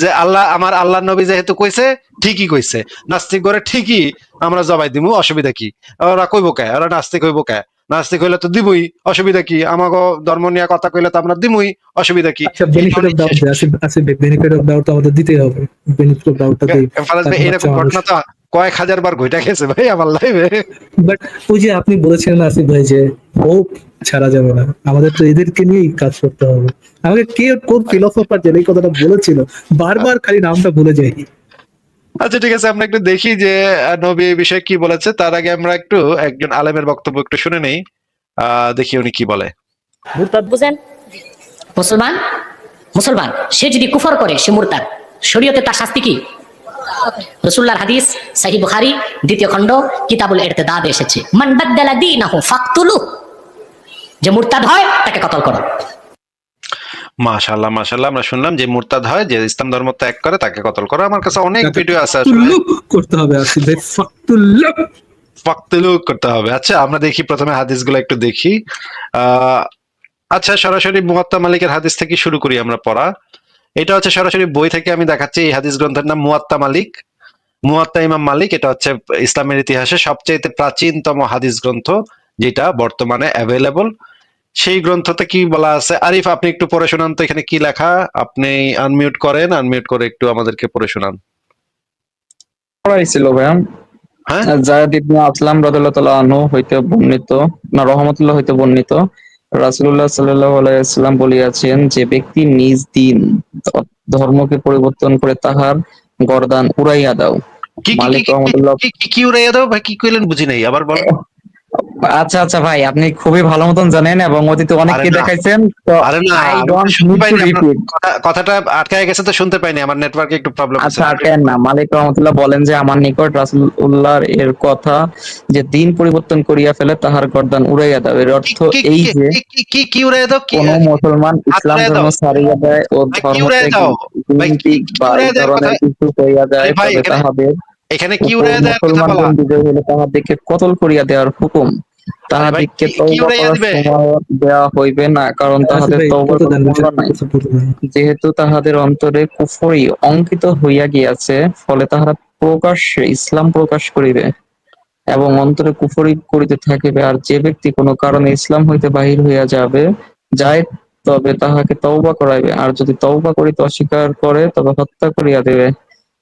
যে আমার আল্লাহর নবী যেহেতু কইছে ঠিকই কইছে, নাস্তিক করে ঠিকই আমরা জবাই দিমু, অসুবিধা কি? ওরা কইবো কে? ওরা নাস্তিক হইবো কে? নাস্তিক হইলে তো দিবই, অসুবিধা কি? আমাকে ধর্ম নিয়ে কথা কইলে তো আমরা দিমুই, অসুবিধা কি? আচ্ছা বেনিফিট অফ ডাউট আছে, বেনিফিট অফ ডাউট আমাদের দিতেই হবে, বেনিফিট অফ ডাউটটা দেই। এরকম ঘটনা তো কয়েক হাজার বার ঘটে গেছে ভাই আমার লাইফে। বাট ওই যে আপনি বলেছিলেন আসিফ ভাই যে হোপ ছাড়া যাবে না, আমাদের তো এদেরকে নিয়েই কাজ করতে হবে। আমাকে কে কোন ফিলোসফার যে এই কথাটা বলেছিল, বারবার খালি নামটা ভুলে যাই। আচ্ছা ঠিক আছে, আমরা একটু দেখি যে নবী এই বিষয়ে কি বলেছে। তার আগে আমরা একটু একজন আলেমের বক্তব্য একটু শুনে নেই, দেখি উনি কি বলে। মুরতাদ বুঝেন? মুসলমান মুসলমান সে যদি কুফর করে সে মুরতাদ, শরীয়তে তার শাস্তি কি? রাসূলুল্লাহর হাদিস সহিহ বুখারী 2য় খণ্ড কিতাবুল ইরতিদাদ এসেছে, মান বাদদালা দীনাহু ফাকতুলু, যে মুরতাদ হয় তাকে কতল করো। মাশাআল্লাহ মাশাআল্লাহ, আমরা শুনলাম যে মুরতাদ হয়, যে ইসলাম ধর্ম ত্যাগ করে তাকে কতল করো। আমার কাছে অনেক ভিডিও আছে আসলে করতে হবে আসিফ ভাই, ফাকতুলু করতে হবে। আচ্ছা আমরা দেখি প্রথমে হাদিসগুলো একটু দেখি। আচ্ছা সরাসরি মুয়াত্তা মালিকের হাদিস থেকে শুরু করি আমরা পড়া। এটা হচ্ছে সরাসরি বই থেকে আমি দেখাচ্ছি। এই হাদিস গ্রন্থের নাম মুয়াত্তা মালিক, মুয়াত্তা ইমাম মালিক। এটা হচ্ছে ইসলামের ইতিহাসে সবচেয়ে প্রাচীনতম হাদিস গ্রন্থ, যেটা বর্তমানে অ্যাভেলেবল। সেই গ্রন্থতে কি বলা আছে, আরিফ আপনি একটু পড়ে শোনান তো, এখানে কি লেখা? আপনি আনমিউট করেন, আনমিউট করে একটু আমাদেরকে পড়ে শোনান। পড়াইছিল ভাইয়া হ্যাঁ, যায়েদ ইবনে আসলাম রাদিয়াল্লাহু তাআলা আনহু হইতে বর্ণিত, না রহমাতুল্লাহ হইতে বর্ণিত, রাসূলুল্লাহ সাল্লাল্লাহু আলাইহি ওয়াসাল্লাম বলিয়াছেন, যে ব্যক্তি নিজ দিন ধর্মকে পরিবর্তন করে তাহার গর্দান উড়াইয়া দাও। মালিক রহমাতুল্লাহ কি উড়াইয়া দাও ভাই, কি কইলেন বুঝি নাই, আবার বলেন। আচ্ছা আচ্ছা ভাই, আপনি খুবই ভালো মতন জানেন এবং অতীতে অনেককে দেখাইছেন, তো I don't need to repeat. কথাটা আটকায় গেছে তো শুনতে পাইনি, আমার নেটওয়ার্কে একটু প্রবলেম আছে। আচ্ছা আটকায় না। মালিক রহমাতুল্লাহ বলেন যে আমার নিকট রাসূলুল্লাহর এর কথা যে দিন পরিবর্তন করিয়া ফেলে তাহার গর্দান উড়াইয়া দাও, এর অর্থ এই যে কি উড়াইয়া দাও? কোন মুসলমান ইসলাম ধর্ম ছাড়িয়া দেয় ও ধর্ম থেকে বা এই ধরনের কিছু করিয়া দেয়, তবে তাহাদের এখানে কি উড়াইয়া দেয় মুসলমান বিজয় হইলে তাহাদেরকে কতল করিয়া দেওয়ার হুকুম, তাহাদেরকে তওবা করার সময় দেওয়া হইবে না, কারণ তাহাদের তওবার কোনো মূল্য নাই, যেহেতু তাহাদের অন্তরে কুফরি অঙ্কিত হইয়া গিয়াছে, ফলে তাহারা প্রকাশ্যে ইসলাম প্রকাশ করিবে এবং অন্তরে কুফরি করিতে থাকিবে। আর যে ব্যক্তি কোনো কারণে ইসলাম হইতে বাহির হইয়া যায় তবে তাহাকে তওবা করাইবে, আর যদি তওবা করিতে অস্বীকার করে তবে হত্যা করিয়া দেবে।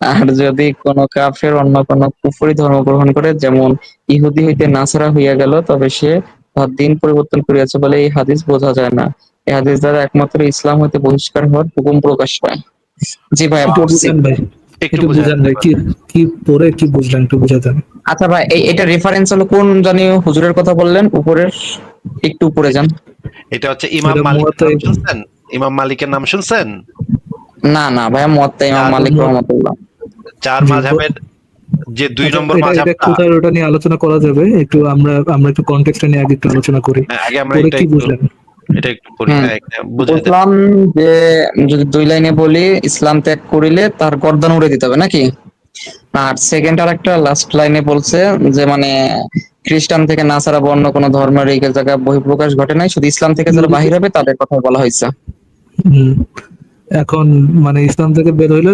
আর যদি কোনো কাফের অন্য কোনো কুফরি ধর্ম গ্রহণ করে, যেমন ইহুদি হইতে নাসারা হইয়া গেল, তবে সে তাহার দিন পরিবর্তন করিয়াছে বলে এই হাদিস বোঝা যায় না। এই হাদিস দ্বারা একমাত্র ইসলাম হইতে বহিষ্কার হওয়ার হুকুম প্রকাশ পায়। জি ভাইয়া, একটু পড়ছি। বুঝান ভাই, একটু একটু বুঝান। বুঝান ভাই, কি কি পরে কি বুঝলেন একটু বুঝাতেন। আচ্ছা ভাই, এটা রেফারেন্স হলো কোন জানি হুজুরের কথা বললেন, উপরের একটু উপরে যান। এটা হচ্ছে ইমাম এটা মালিকের মুয়াত্তা নাম শুনছেন? ইমাম মালিকের নাম শুনছেন? না না ভাইয়া, মুয়াত্তা ইমাম চার মালিক রহমাতুল্লাহ। চার জি, মাযহাবের যে 2 আচ্ছা, নম্বর এটা এটা মাযহাবটা, কোথায় ওটা নিয়ে আলোচনা করা যাবে? একটু আমরা একটু কনটেক্সট নিয়ে আগে একটু আলোচনা করি, আগে আমরা পরে এটা কি একটু বুঝলেন। পড়ি। হুম, হ্যাঁ, এটা বুঝাই দেন। বুঝলাম যে যদি 2 লাইনে বলি, ইসলাম ত্যাগ করিলে তার গর্দান উড়ে দিতে হবে নাকি? আর সেকেন্ড আর একটা লাস্ট লাইনে বলছে যে মানে খ্রিস্টান থেকে নাসারা বা অন্য কোনো ধর্মের এই জায়গায় বহিঃপ্রকাশ ঘটে নাই, শুধু ইসলাম থেকে যারা বাহির হবে তাদের কথা বলা হয়েছে। হুম, এখন মানে ইসলাম থেকে বের হইলে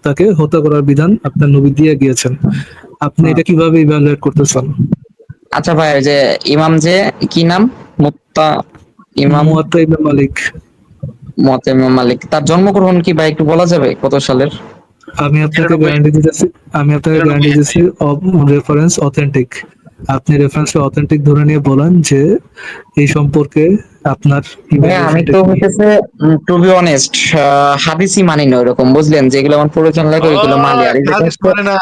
তাকে হত্যা করার বিধান আপনার নবী দিয়ে গিয়েছেন। আপনি এটা কিভাবে ইভালুয়েট করতেছেন? আচ্ছা ভাই, ওই যে ইমাম যে কি নাম, মুত্তা ইমাম মুয়াত্তা ইবনে মালিক। মুয়াত্তা ইমাম মালিক, তার জন্মগ্রহণ কি ভাই একটু বলা যাবে কত সালের? আমি আপনাকে 93 গ্যারান্টি দিতেছি, আমি আপনাকে গ্যারান্টি 93 দিচ্ছি রেফারেন্স অথেন্টিক। আপনি রেফারেন্সটা অথেন্টিক ধরে নিয়ে বলেন যে এই সম্পর্কে আপনার ভাই আমি ইভ্যালুয়েশনটা তো কি। হইতেছে টু বি অনেস্ট হাদিসই মানি না ওরকম, বুঝলেন, যেগুলো আমার প্রয়োজন লাগে ও ওইগুলো মানি। আর এই যে হাদিস মানে না।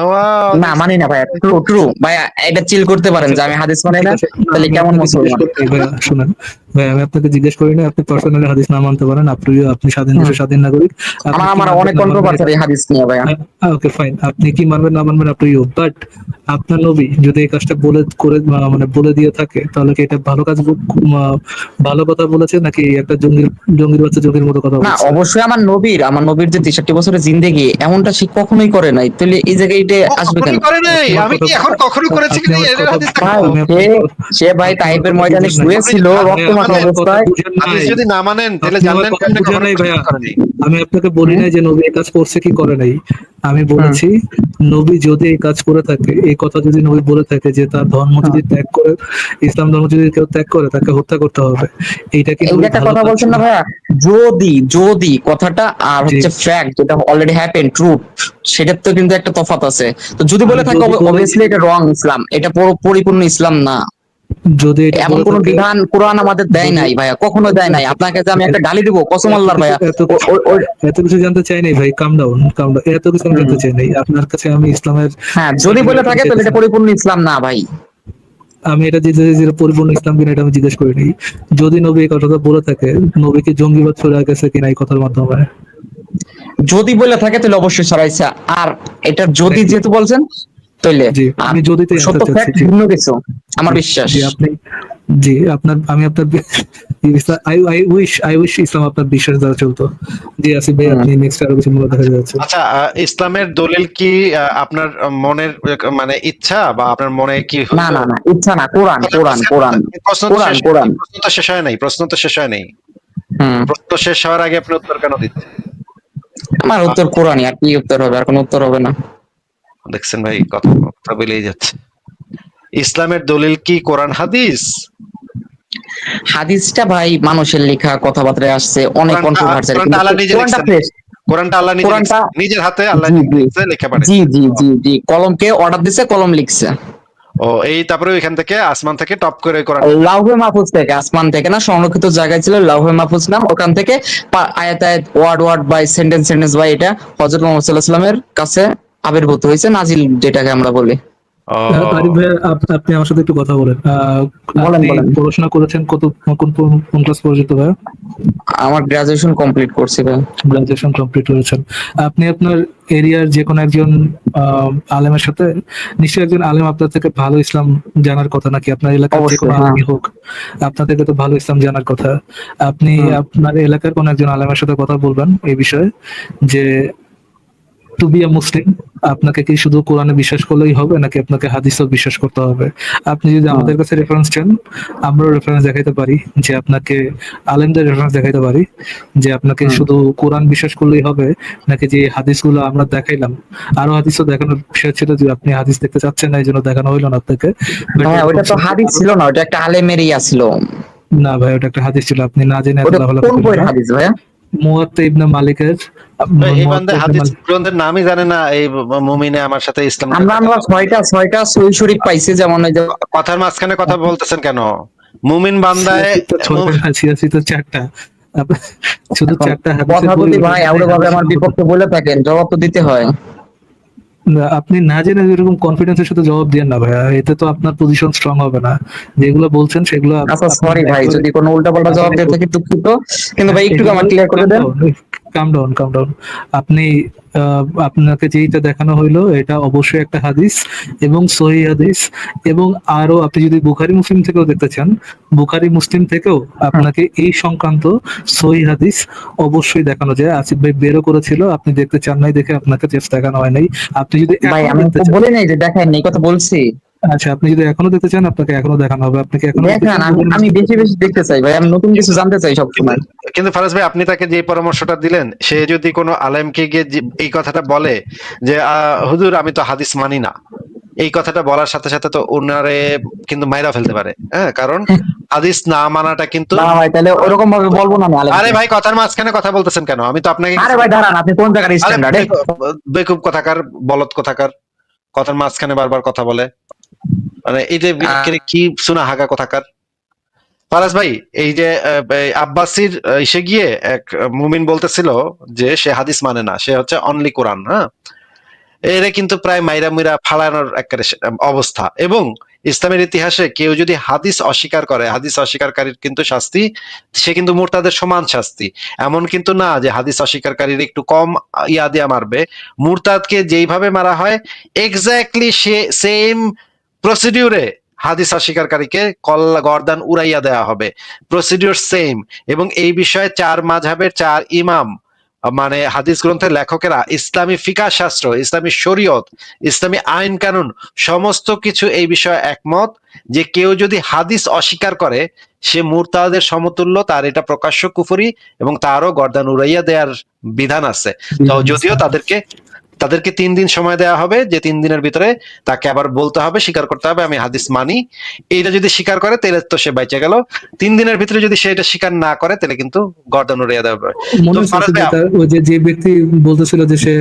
ওয়াও, না মানি না ভাইয়া, ট্রু ট্রু ভাইয়া, এটা চিল করতে পারেন যে আমি হাদিস মানি ঠিক না, আছে, তাহলে আমি কেমন আপনাকে জিজ্ঞেস মুসলমান? করি নাই ভাইয়া, শুনেন ভাই, আমি আপনাকে জিজ্ঞেস করি না, আপনি পার্সোনালি হাদিস না মানতে পারেন, আপনি স্বাধীন দেশে স্বাধীন নাগরিক, আপনি আমার কি আমার মানবেন অনেক না মানবেন কন্ট্রোভার্সি এটা। এই হাদিস নিয়ে ভাইয়া। ওকে ফাইন, আপনি কি মানবেন না মানবেন আপনি ইউ, বাট আপনার নবী যদি এই কাজটা মানে বলে দিয়ে থাকে, তাহলে কি এটা ভালো কাজ ভালো কথা বলেছে নাকি একটা জঙ্গির বাচ্চা জঙ্গির মতো কথা না বলছে? অবশ্যই আমার নবীর যে 63 বছরের জিন্দেগি, এমনটা সে কখনোই করে নাই, তাহলে এই জায়গায় এটা ও আসবে কেন? কখনোই করে নাই। আপনি আমার আমি কথা, কি এখন কখনো করেছি আপনি কিনা আমার এর কথা, হাদিস ভাই থাকবো? আমি সে আপনার সে ভাই আপনি আমার তাইফের কথা ময়দানে বুঝেন নাই। আপনি শুয়েছিল আপনি ভাইয়া, রক্তমাখা আপনি আমার কথা অবস্থায়। বুঝেন হাদিস নাই, যদি না মানেন তাহলে আপনি আমার জানলেন কথা কেমনে বুঝেন কখনো নাই কিছু ভাইয়া। করেনি? আমি আপনাকে বলি হুম, নাই যে নবী এই কাজ করছে কি করে নাই, আমি হুম, বলেছি নবী যদি এই কাজ করে থাকে, এই কথা যদি নবী বলে থাকে যে তার ধর্ম হুম। যদি ত্যাগ করে, ইসলাম ধর্ম যদি কেউ ত্যাগ করে তাকে হত্যা করতে হবে, এইটা কি এই যে নবী একটা ভালো কথা কাজ? বলছেন না ভাইয়া, যদি যদি কথাটা আর জি, হচ্ছে ফ্যাক্ট যেটা অলরেডি হ্যাপেন ট্রুথ, সেটার তো কিন্তু একটা তফাৎ আছে। তো যদি বলে আমি থাকে যদি বলে অবভিয়াসলি এটা রং ইসলাম, এটা পরিপূর্ণ ইসলাম না। যদি এটা এমন বলে কোন থাকে, বিধান কোরআন আমাদের দেয় যদি নাই ভাইয়া, কখনো দেয় নাই। আপনাকে যে আমি একটা গালি দিব কসম এত আল্লাহর কিছু ভাইয়া, এত কিছু এত কিছু জানতে চাই নাই ভাই, কাম ডাউন কাম ডাউন, এত কিছু আমি হুম, জানতে চাই নাই আপনার কাছে। আমি ইসলামের হ্যাঁ যদি বলে সার্টিফিকেট থাকে তাহলে চাইতেছি এটা না। পরিপূর্ণ ইসলাম না ভাই। আমি এটা যে পরিপূর্ণ ইসলাম কিনা এটা আমি জিজ্ঞেস করি নাই। যদি নবী এই কথাটা বলে থাকে, নবীকে জঙ্গিবাদ ছড়া গেছে কিনা এই কথার মাধ্যমে। যদি বলে থাকে তাহলে অবশ্যই ছড়াইছে। আর এটা যদি Thank you. যেহেতু বলছেন তাইলে, জি, আর আমি যদিতে সত্য অ্যান্সার চাচ্ছি। ফ্যাক্ট জি ভিন্ন কিছু, আমার জি বিশ্বাস। জি, আপনি জি আপনার, আমি আপনার আই উইশ ইসলাম আপনার বিশ্বাস দ্বারা চলতো। জি আসিফ ভাই, হুম। আপনি নেক্সট আরো কিছু মূল্য দেখা যাচ্ছে। আচ্ছা, ইসলামের দলিল কি আপনার মনের মানে ইচ্ছা বা আপনার মনে কি না না না, ইচ্ছা না, কোরআন কোরআন কোরআন প্রশ্ন তো কোরআন শেষ কোরআন। প্রশ্ন তো শেষ হয় নাই, প্রশ্ন তো শেষ হয় নাই। হুম, প্রশ্ন শেষ হওয়ার আগে আপনি উত্তর কেন দিচ্ছেন? আমার উত্তর কোরআনই, আর কি উত্তর হবে? আর কোনো উত্তর হবে না। দেখছেন ভাই, কথা কথা বেরিয়ে যাচ্ছে। ইসলামের দলিল কি কোরআন হাদিস? হাদিসটা ভাই মানুষের লেখা কথাবার্তায় আসছে, অনেক কন্ট্রোভার্সিয়াল, কোরআনটা কিন্তু আল্লাহ নিজে কোরআনটা লিখছেন। ফ্রেশ। কোরআনটা আল্লাহ নিজে কোরআনটা লিখছেন, নিজের হাতে আল্লাহ জি নিজে জি লিখছে, লেখা জি পাঠিয়েছে। জি জি জি, কলমকে অর্ডার দিছে, কলম লিখছে। ও এই তারপরে ওইখান থেকে আসমান থেকে টপ করে কোরআন। লাউহে মাহফুজ থেকে, আসমান থেকে না, সংরক্ষিত জায়গায় ছিল লাউহে মাহফুজ নাম, ওখান থেকে আয়াত আয়াত word word by sentence sentence by এটা হযরত মুহাম্মদ সাল্লাল্লাহু আলাইহি ওয়াসাল্লামের কাছে আবির্ভূত হয়েছে, নাজিল যেটাকে আমরা বলি। ও আরিফ ভাই, আপনি আমার সাথে একটু কথা বলেন। বলেন আপনি বলেন। পড়াশোনা করেছেন কোন ক্লাস পর্যন্ত ভাই? আমার গ্রাজুয়েশন কমপ্লিট করছি ভাই। গ্রাজুয়েশন কমপ্লিট করেছেন। আপনি আপনার এরিয়ার যে কোনো একজন আলেমের সাথে, নিশ্চয়ই একজন আলেম আপনার থেকে ভালো ইসলাম জানার কথা, নাকি আপনার এলাকার যে কোনো অবশ্যই, হ্যাঁ। আলেমই হোক আপনার থেকে তো ভালো ইসলাম জানার কথা। আপনি আপনার এলাকার কোন একজন আলেমের সাথে কথা বলবেন এই বিষয়ে, যে টু বি আ মুসলিম আপনাকে কি শুধু কোরআনে বিশ্বাস করলেই হবে নাকি আপনাকে হাদিসও বিশ্বাস করতে হবে। আপনি যদি আমাদের কাছে রেফারেন্স চান, আমরাও রেফারেন্স দেখাইতে পারি, যে আপনাকে আলেমদের রেফারেন্স দেখাইতে পারি, যে আপনাকে শুধু কোরআন বিশ্বাস করলেই হবে নাকি যে হাদিসগুলো আমরা দেখাইলাম, আরো হাদিসও দেখানোর বিষয় ছিল, যে আপনি হাদিস দেখতে চাচ্ছেন না এই জন্য দেখানো হইলো না আপনাকে। But ভাইয়া ওটা তো হাদিস ছিল না, ওটা একটা আলেমের ইয়া ছিল। না ভাই, ওটা একটা হাদিস ছিল, আপনি না জেনে ওটা আল্লাহ কোন বইয়ের হাদিস ভাইয়া? মুয়াত্তা ইবনে মালিকের এই বান্দা মুয়াত্তা ইবনে হাদিস মালিক। গ্রন্থের নামই জানে না, এই মুমিনে আমার সাথে ইসলাম আমরা ছয়টা সহি শরীফ পাইছি, যেমন ওই যে কথার মাঝখানে কথা বলতেছেন কেন? মুমিন বান্দায় সিয়াসি তো ছয়টা না, সিয়াসি তো চারটা। শুধু এখন চারটা হাদিসের কথা যদি ভাই পরিবর্তে এমন ভাবে আমার হাদিস বিপক্ষে বলে থাকেন, জবাব তো দিতে হয়। না, আপনি না জেনে এরকম কনফিডেন্সের সাথে জবাব দেন না ভাইয়া, এতে তো আপনার পজিশন স্ট্রং হবে না। যেগুলো বলছেন সেগুলো আচ্ছা সরি ভাই, যদি কোনো উল্টাপাল্টা জবাব দিয়ে থাকি দুঃখিত, কিন্তু ভাই একটু আমার ক্লিয়ার করে দেন। কাম ডাউন। আপনি আপনাকে যেইটা দেখানো হইলো এটা অবশ্যই একটা হাদিস এবং সহি হাদিস, এবং আরো আপনি যদি বুখারী মুসলিম থেকেও দেখতে চান, বুখারী মুসলিম থেকেও আপনাকে এই সংক্রান্ত সহি হাদিস অবশ্যই দেখানো যায়। আসিফ ভাই বেরও করেছিল, আপনি দেখতে চান নাই দেখে আপনাকে চেষ্টা দেখানো হয় নাই। আপনি যদি ভাই এখনো আমি দেখতে তো চান, বলি নাই যে দেখাইনি, এই কথা বলছি। আচ্ছা আপনি যদি এখনো দেখতে চান আপনাকে এখনো দেখানো হবে। আপনি কি এখনো দেখতে দেখান, চান? আমি বেশি বেশি দেখতে চাই ভাই, আমি নতুন কিছু জানতে চাই সবসময়। কিন্তু ফারাজ ভাই, আপনি তাকে যে পরামর্শটা দিলেন, সে যদি কোনো আলেমকে গিয়ে এই কথাটা বলে যে হুজুর আমি তো হাদিস মানি না, এই কথাটা বলার সাথে সাথে তো ওনারে কিন্তু মাইরা ফেলতে পারে। হ্যাঁ, কারণ হাদিস না মানাটা কিন্তু। না ভাই, তাহলে ওরকম ভাবে বলবো না আমি আরে আলেমকে। ভাই, কথার মাঝখানে কথা বলতেছেন কেন? আমি তো আপনাকে আরে ভাই দাঁড়ান, আপনি কোন জায়গার আরে স্ট্যান্ডার্ড? বেকুব কথাকার, বলদ কথাকার, কথার মাঝখানে বারবার কথা বলে, মানে এইটা কি শোনা হাগা কথাকার। ফারাজ ভাই, এই যে এই আব্বাসির এসে গিয়ে এক মুমিন বলতেছিল যে সে হাদিস মানে না, সে হচ্ছে অনলি কোরআন। হ্যাঁ, এর কিন্তু প্রায় মাইরা মুইরা ফালানোর একটা অবস্থা। এবং ইসলামের ইতিহাসে কেউ যদি হাদিস অস্বীকার করে, হাদিস অস্বীকারীর কিন্তু শাস্তি, সে কিন্তু মুরতাদের সমান শাস্তি। এমন কিন্তু না যে হাদিস অস্বীকারীর একটু কম ইয়া দিয়া মারবে। মুরতাদকে যেইভাবে মারা হয় এক্স্যাক্টলি সে সেম প্রসিডিউরে হাদিস অস্বীকারীকে কল্লা গর্দান উড়াইয়া দেওয়া হবে, প্রসিডিউর সেম। এবং এই বিষয়ে চার মাযহাবের চার ইমাম, মানে হাদিস গ্রন্থের লেখকেরা, ইসলামী ফিকাহ শাস্ত্র, ইসলামী শরীয়ত, ইসলামী আইন কানুন, সমস্ত কিছু এই বিষয়ে একমত যে কেউ যদি হাদিস অস্বীকার করে সে মুরতাদের সমতুল্য, তার এটা প্রকাশ্য কুফরি এবং তারও গর্দান উড়াইয়া দেওয়ার বিধান আছে। তো যদিও তাদেরকে 3 দিন সময় দেওয়া হবে, যে 3 দিনের ভিতরে তাকে আবার বলতে হবে, স্বীকার করতে হবে আমি হাদিস মানি। এইটা যদি স্বীকার করে তাহলে তো সে বেঁচে গেল। 3 দিনের ভিতরে যদি সে এটা স্বীকার না করে তাহলে কিন্তু গর্দান উড়িয়ে দেওয়া হবে। মনে তো হচ্ছে ফারাজ ভাই, ওই যে ব্যক্তি বলতেছিল যে সে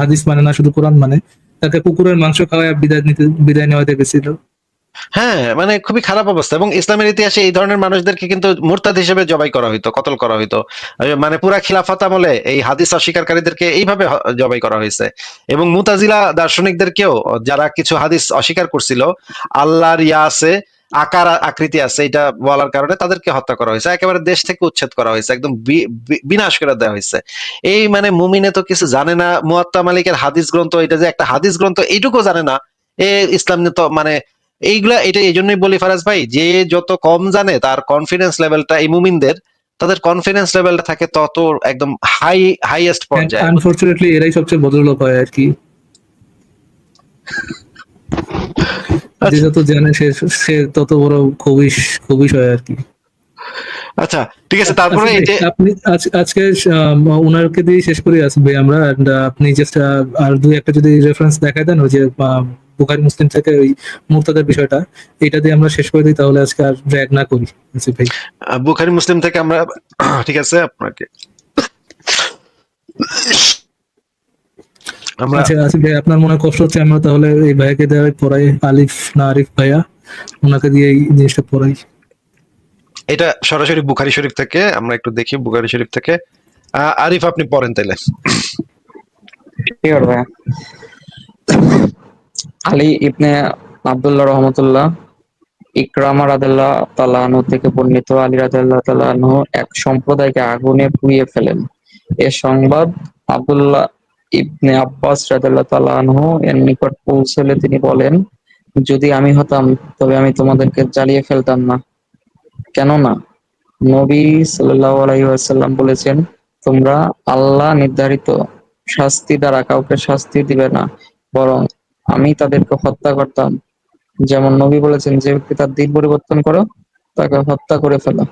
হাদিস মানে না শুধু কোরআন মানে, তাকে কুকুরের মাংস খাওয়ায় বিদায় নেওয়া গেছিল। হ্যাঁ, মানে খুবই খারাপ অবস্থা। এবং ইসলামের ইতিহাসে এই ধরনের মানুষদেরকে কিন্তু মুরতাদ হিসেবে জবাই করা হইতো, কতল করা হইতো। মানে পুরা খিলাফত আমলে এই হাদিস অস্বীকারীদেরকে এইভাবে জবাই করা হয়েছে। এবং মুতাজিলা দার্শনিকদেরকেও, যারা কিছু হাদিস অস্বীকার করছিল, আল্লাহর ইয়া আছে, আকার আকৃতি আছে, এটা বলার কারণে তাদেরকে হত্যা করা হয়েছে, একেবারে দেশ থেকে উচ্ছেদ করা হয়েছে, একদম বিনাশ করে দেওয়া হয়েছে। এই মানে মুমিনে তো কিছু জানে না, মুয়াত্তা মালিকের হাদিস গ্রন্থ, এটা যে একটা হাদিস গ্রন্থ এইটুকু জানে না। ইসলাম নিয়ে তো মানে এইগুলা, এটা এই জন্যই বলি ফারাজ ভাই, যে যত কম জানে তার কনফিডেন্স লেভেলটা, এই মুমিনদের তাদের কনফিডেন্স লেভেলটা থাকে তত একদম হাইয়েস্ট পর্যায়ে। আনফরচুনেটলি এরাই সবচেয়ে ভদ্রলোক হয় আর কি। যে যত জানে সে তত বড় খবিশ হয় আর কি। আচ্ছা ঠিক আছে, তারপরে এই যে আপনি আজকে ওনারকে দিয়ে শেষ করে আসবে আমরা। And, আপনি জাস্ট আর দুই একটা যদি রেফারেন্স দেখায় দেন, ওই যে বুখারী মুসলিম থেকে ওই মুরতাদের বিষয়টা, এটা দিয়ে আমরা শেষ করে দিই, তাহলে আজকে আর ড্র্যাগ না করি আসিফ ভাই। বুখারী মুসলিম থেকে আমরা, ঠিক আছে আপনাকে আমরা, আচ্ছা আসিফ ভাই, আপনার মনে কষ্ট হচ্ছে, আমরা তাহলে এই ভাইয়াকে দেওয়া পড়াই, আলিফ না আরিফ ভাইয়া, ওনাকে দিয়ে এই জিনিসটা পড়াই। এটা সরাসরি বুখারী শরীফ থেকে আমরা একটু দেখি, বুখারী শরীফ থেকে। আরিফ আপনি পড়েন তাইলে। আলী ইবনে আব্দুল্লাহ রহমতুল্লাহ ইকরামা রাদিয়াল্লাহু তাআলা আনহু থেকে বর্ণিত, আলী রাদিয়াল্লাহু তাআলা আনহু এক সম্প্রদায়কে আগুনে পুড়িয়ে ফেলেন। এ সংবাদ আব্দুল্লাহ ইবনে আব্বাস রাদিয়াল্লাহু তাআলা আনহু এর নিকট পৌঁছলে তিনি বলেন, যদি আমি হতাম তবে আমি তোমাদেরকে জ্বালিয়ে ফেলতাম না। কেননা নবী সাল্লাল্লাহু আলাইহি ওয়াসাল্লাম বলেছেন, তোমরা আল্লাহ নির্ধারিত শাস্তি দ্বারা কাউকে শাস্তি দিবে না, বরং আমি তাদেরকে হত্যা করতাম। যেমন নবী বলেছেন, যে ব্যক্তি তার দিন পরিবর্তন করো তাকে হত্যা করে ফেলো।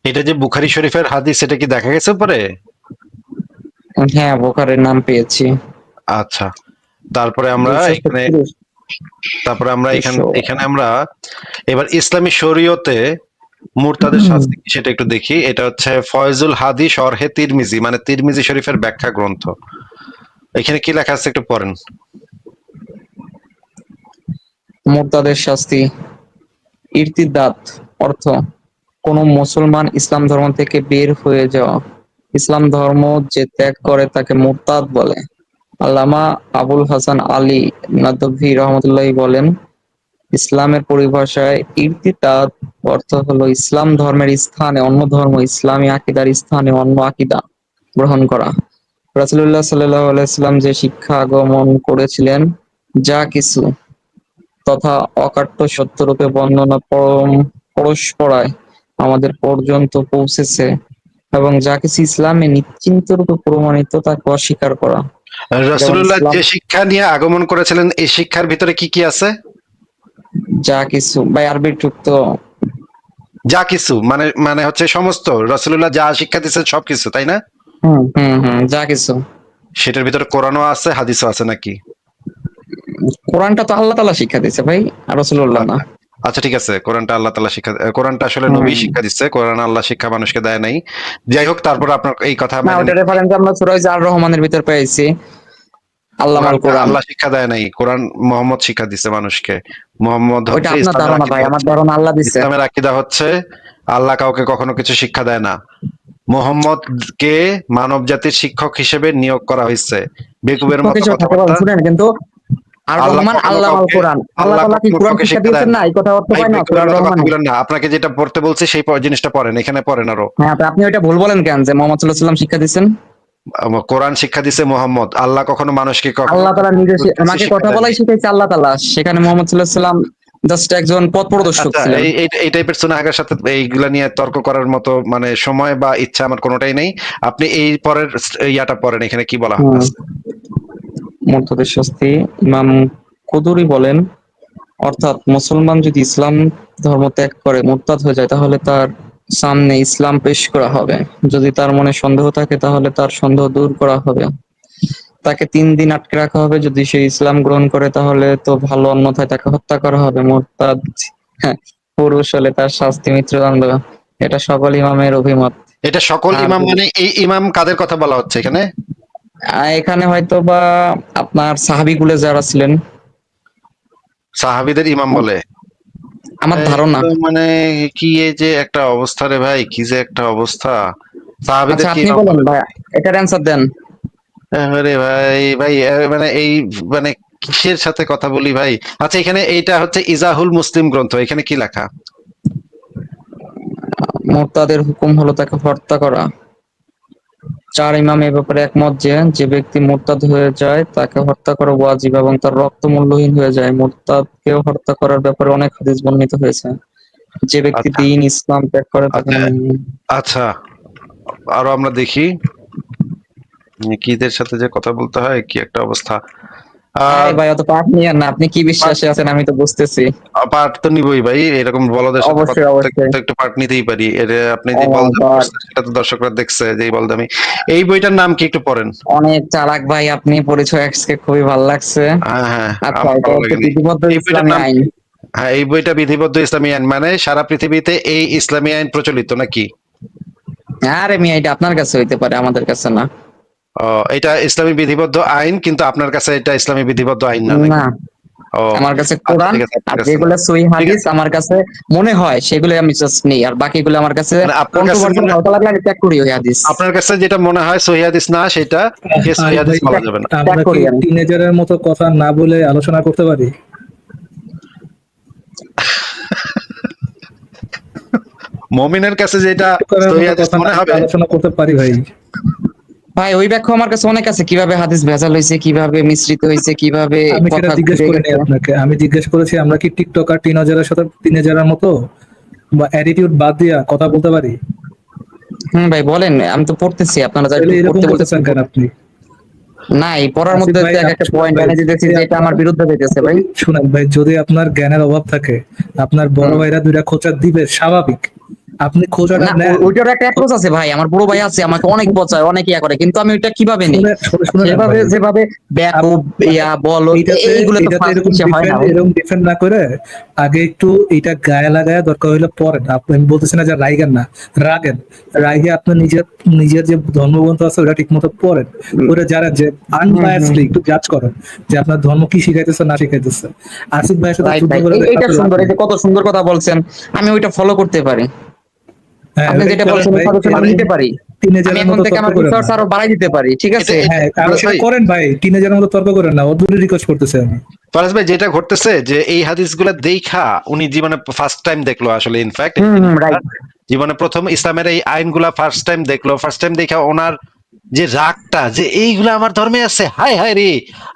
এটা যে বুখারী শরীফের হাদিস, এটা কি দেখা গেছে পরে? হ্যাঁ, বুখারীর নাম পেয়েছি। আচ্ছা, তারপরে আমরা এখানে আমরা এখানে আমরা এবার ইসলামী শরীয়তে মুরতাদের শাস্তি কি সেটা একটু দেখি। এটা হচ্ছে ফয়জুল হাদি শরহে তিরমিজি, মানে তিরমিজি শরীফের ব্যাখ্যা গ্রন্থ। এখানে কি লেখা আছে একটু পড়েন। মুরতাদের শাস্তি। ইরতিদাত অর্থ কোন মুসলমান ইসলাম ধর্ম থেকে বের হয়ে যাওয়া। ইসলাম ধর্ম যে ত্যাগ করে তাকে মুরতাদ বলে। আল্লামা আবুল হাসান আলী নাদভী রহমতুল্লাহ বলেন, ইসলামের পরিভাষায় ইরতিদাদ অর্থ হলো ইসলাম ধর্মের স্থানে অন্য ধর্ম, ইসলামী আকীদার স্থানে অন্য আকীদা গ্রহণ করা। রাসূলুল্লাহ সাল্লাল্লাহু আলাইহি ওয়াসাল্লাম যে শিক্ষা আগমন করেছিলেন, যা কিছু তথা অকাট্য সত্যরূপে বর্ণনা পরস্পরায় আমাদের পর্যন্ত পৌঁছেছে এবং যা কিছু ইসলামে নিশ্চিন্ত রূপে প্রমাণিত তাকে অস্বীকার করা। রাসূলুল্লাহ ইসলাম যে শিক্ষা নিয়ে আগমন করেছিলেন এই শিক্ষার ভিতরে কি কি আছে? যা কিছু ভাই আরবি যুক্ত যা কিছু মানে মানে হচ্ছে সমস্ত, রাসূলুল্লাহ যা শিক্ষা দিয়েছেন সবকিছু, তাই না? যা কিছু। সেটার ভিতরে কোরআনও আছে, হাদিসও আছে নাকি? কোরআনটা তো আল্লাহ তাআলা শিক্ষা দিয়েছে ভাই, আর রাসূলুল্লাহ না। আচ্ছা ঠিক আছে, কোরআনটা আল্লাহ তাআলা শিক্ষা, কোরআনটা আসলে নবী শিক্ষা দিচ্ছে, কোরআন আল্লাহ শিক্ষা মানুষকে দেয় নাই। যাই হোক, তারপর আপনার এই কথা না, ওটা রেফারেন্স আমরা সূরা আর রহমানের ভিতর পেয়েছি। আল্লামাল কোরআন। আল্লাহ শিক্ষা দেয় নাই, কোরআন মুহাম্মদ শিক্ষা দিচ্ছে মানুষকে। মুহাম্মদ ওইটা হচ্ছে আপনার ধারণা ভাই, আমার ধারণা আল্লাহ দিচ্ছে। ইসলামের আকীদা হচ্ছে আল্লাহ কাউকে কখনো কিছু শিক্ষা দেয় না। মুহাম্মদকে মানব জাতির শিক্ষক হিসেবে নিয়োগ করা হয়েছে। বেকুবের মতো কথাবার্তা। শুনেন, কিন্তু আর রহমান আল্লামাল কোরআন, আল্লাহ তাআলা কি কোরআন শিক্ষা দিয়েছেন না? এই কথা অর্থ পায় না সূরা রহমানে। না, আপনাকে যেটা পড়তে বলছি সেই জিনিসটা পড়েন, এখানে পড়েন আরো। হ্যাঁ, আপনি ওইটা ভুল বলেন কেন যে মুহাম্মদ সাল্লাল্লাহু আলাইহি ওয়াসাল্লাম শিক্ষা দিয়েছেন? কোরআন শিক্ষা দিছে মুহাম্মদ, আল্লাহ কখনো মানুষকে আল্লাহ তাআলা নিজে আমাকে কথা বলাই শিখাইছে আল্লাহ তাআলা। সেখানে মুহাম্মদ সাল্লাল্লাহু আলাইহি ওয়াসাল্লাম জাস্ট একজন পথ প্রদর্শক ছিলেন। এই টাইপের সুনাহাগের সাথে এইগুলা নিয়ে তর্ক করার মতো মানে সময় বা ইচ্ছা আমার কোনোটাই নেই। আপনি এই পরের ইয়াটা পড়েন, এখানে কি বলা হচ্ছে। মুরতাদের শাস্তি। ইমাম কুদুরি বলেন, অর্থাৎ মুসলমান যদি ইসলাম ধর্ম ত্যাগ করে মুরতাদ হয়ে যায় তাহলে তার সামনে ইসলাম পেশ করা হবে। যদি তার মনে সন্দেহ থাকে তাহলে তার সন্দেহ দূর করা হবে। তাকে 3 দিন আটকে রাখা হবে। যদি সে ইসলাম গ্রহণ করে তাহলে তো ভালো, অন্যথায় তাকে হত্যা করা হবে। মুরতাদ পুরুষ হলে তার শাস্তি মৃত্যুদণ্ড। এটা সকল ইমামের অভিমত। এটা সকল ইমাম মানে এই ইমাম কাদের কথা বলা হচ্ছে এখানে? এখানে হয়তো বা আপনার সাহাবীগুলো যারা ছিলেন, সাহাবীদের ইমাম বলে আমার ধারণা। মানে কি এই যে একটা অবস্থা রে ভাই, কি যে একটা অবস্থা। সাহাবীদের আচ্ছা, কি আপনি বলেন ভাই, এটার অ্যানসার দেন। আরে ভাই ভাই মানে এই মানে কিসের সাথে কথা বলি ভাই। আচ্ছা, এখানে এইটা হচ্ছে ইজাহুল মুসলিম গ্রন্থ, এখানে কি লেখা? মুরতাদের হুকুম হলো তাকে হত্যা করা। 4 ইমাম এ ব্যাপারে একমত যে যে ব্যক্তি মুরতাদ হয়ে যায় তাকে হত্যা করা ওয়াজিব এবং তার রক্ত মূল্যহীন হয়ে যায়। মুরতাদকে হত্যা করার ব্যাপারে অনেক হাদিস বর্ণিত হয়েছে। যে ব্যক্তি দ্বীন ইসলাম ত্যাগ করে তাকে আচ্ছা, আরো আমরা দেখি কিদের সাথে যে কথা বলতে হয়, কি একটা অবস্থা। ভাই অত পাঠ নিয়ে না, আপনি কি বিশ্বাসে আছেন আমি তো বুঝতেছি। পার্ট তো নিবই ভাই, এরকম বলদের সাথে অবশ্যই, অবশ্যই। একটু পার্ট নিতেই পারি। এটা আপনি যে বলদামি করছেন সেটা তো দর্শকরা দেখছে যে এই বলদামি। এই বইটার নাম কি একটু পড়েন। অনেক চালাক ভাই আপনি, পরিচয় আজকে খুবই ভালো লাগছে। হ্যাঁ, আচ্ছা, এটা হচ্ছে বিধিবদ্ধ ইসলামী আইন। হ্যাঁ, এই বইটা বিধিবদ্ধ ইসলামী আইন, মানে সারা পৃথিবীতে এই ইসলামী আইন প্রচলিত নাকি? আরে মিয়া, এটা আপনার কাছে হইতে পারে, আমাদের কাছে না। এটা ইসলামী বিধিবদ্ধ আইন, কিন্তু আপনার কাছে এটা ইসলামী বিধিবদ্ধ আইন না? না, আমার কাছে কোরআন আর যেগুলো সহিহ হাদিস আমার কাছে মনে হয় সেগুলো আমি জাস্ট নেই, আর বাকিগুলো আমার কাছে কন্ট্রোভার্সিয়াল ভালো লাগলে আমি ত্যাগ করি। ওই হাদিস আপনার কাছে যেটা মনে হয় সহিহ হাদিস না, সেটা সহিহ হাদিস বলা যাবে না। আমরা কি টিনেজারের মতো কথা না বলে আলোচনা করতে পারি? মুমিনের কাছে যেটা সহিহ হাদিস মনে হবে আলোচনা করতে পারি ভাই। ভাই ওই ব্যাখ্যা আমার কাছে অনেক আছে, কিভাবে হাদিস ভেজাল হয়েছে, কিভাবে মিশ্রিত হয়েছে, কিভাবে আমি সেটা জিজ্ঞেস করিনি আপনাকে, আমি জিজ্ঞেস করেছি আমরা কি টিকটকার টিনেজারের সাথে টিনেজারের মতো বা অ্যাটিটিউড বাদ দিয়া কথা বলতে পারি? ভাই বলেন, আমি তো পড়তেছি, আপনারা যাই পড়তে বলতেছেন কেন আপনি? না, এই পড়ার মধ্যে একটা পয়েন্ট এনে দিতেছি যেটা আমার বিরুদ্ধে হইতেছে ভাই। শুনেন ভাই, যদি আপনার জ্ঞানের অভাব থাকে, আপনার বড় ভাইরা দুইটা খোঁচা দিবে, স্বাভাবিক। আপনি খোঁজাটা না নেন। ওইটার একটা অ্যাপ্রোচ আছে ভাই, আমার বড় ভাই আছে, আমাকে অনেক পচায়, অনেক ইয়া করে, কিন্তু আমি ওইটা কিভাবে নেই? শুনে নেন যেভাবে ভাই। যেভাবে ব্যাকু ইয়া বলো এইগুলো তো ফার্স্ট হয় না ভাই। এরকম ডিফেন্ড না করে আগে একটু এটা গায়ে লাগায় দরকার হইলে পড়েন। আপনি বলতেছেন না যে রাইগেন না, রাগেন, রাগে আপনার নিজের নিজের যে ধর্মগ্রন্থ আছে ওটা ঠিক মতো পড়েন, ওটা যারা যে আনবায়াসলি একটু জাজ করেন যে আপনার ধর্ম কি শিখাইতেছে না শিখাইতেছে। আসিফ ভাইয়ের সাথে রাইট যুদ্ধ ভাই, করে এইটা সুন্দর, এই যে কত সুন্দর কথা বলছেন, আমি ওইটা ফলো করতে পারি। হ্যাঁ আপনি ওইটাই যেটা করেন বলছেন ভাই। সাজেশন আমি নিতে পারি, আমি টিনেজারের এখন মতো থেকে তর্ক আমার করেন রিসার্চ না। আরো বাড়াই দিতে পারি, ঠিক আছে? হ্যাঁ ফারাজ সেটা ভাই, করেন ভাই, টিনেজারের মতো তর্ক করেন না, ওর রিকোয়েস্ট করতেছে আমি। ফারাজ ভাই, যেটা ঘটতেছে যে এই হাদিসগুলা দেখা উনি জীবনে ফার্স্ট টাইম দেখলো আসলে, ইনফ্যাক্ট রাইট। জীবনে প্রথম ইসলামের এই আইনগুলা ফার্স্ট টাইম দেখলো। ফার্স্ট টাইম দেখা ওনার যে রাগটা, যে এইগুলা আমার ধর্মে আছে, হায় হায় রে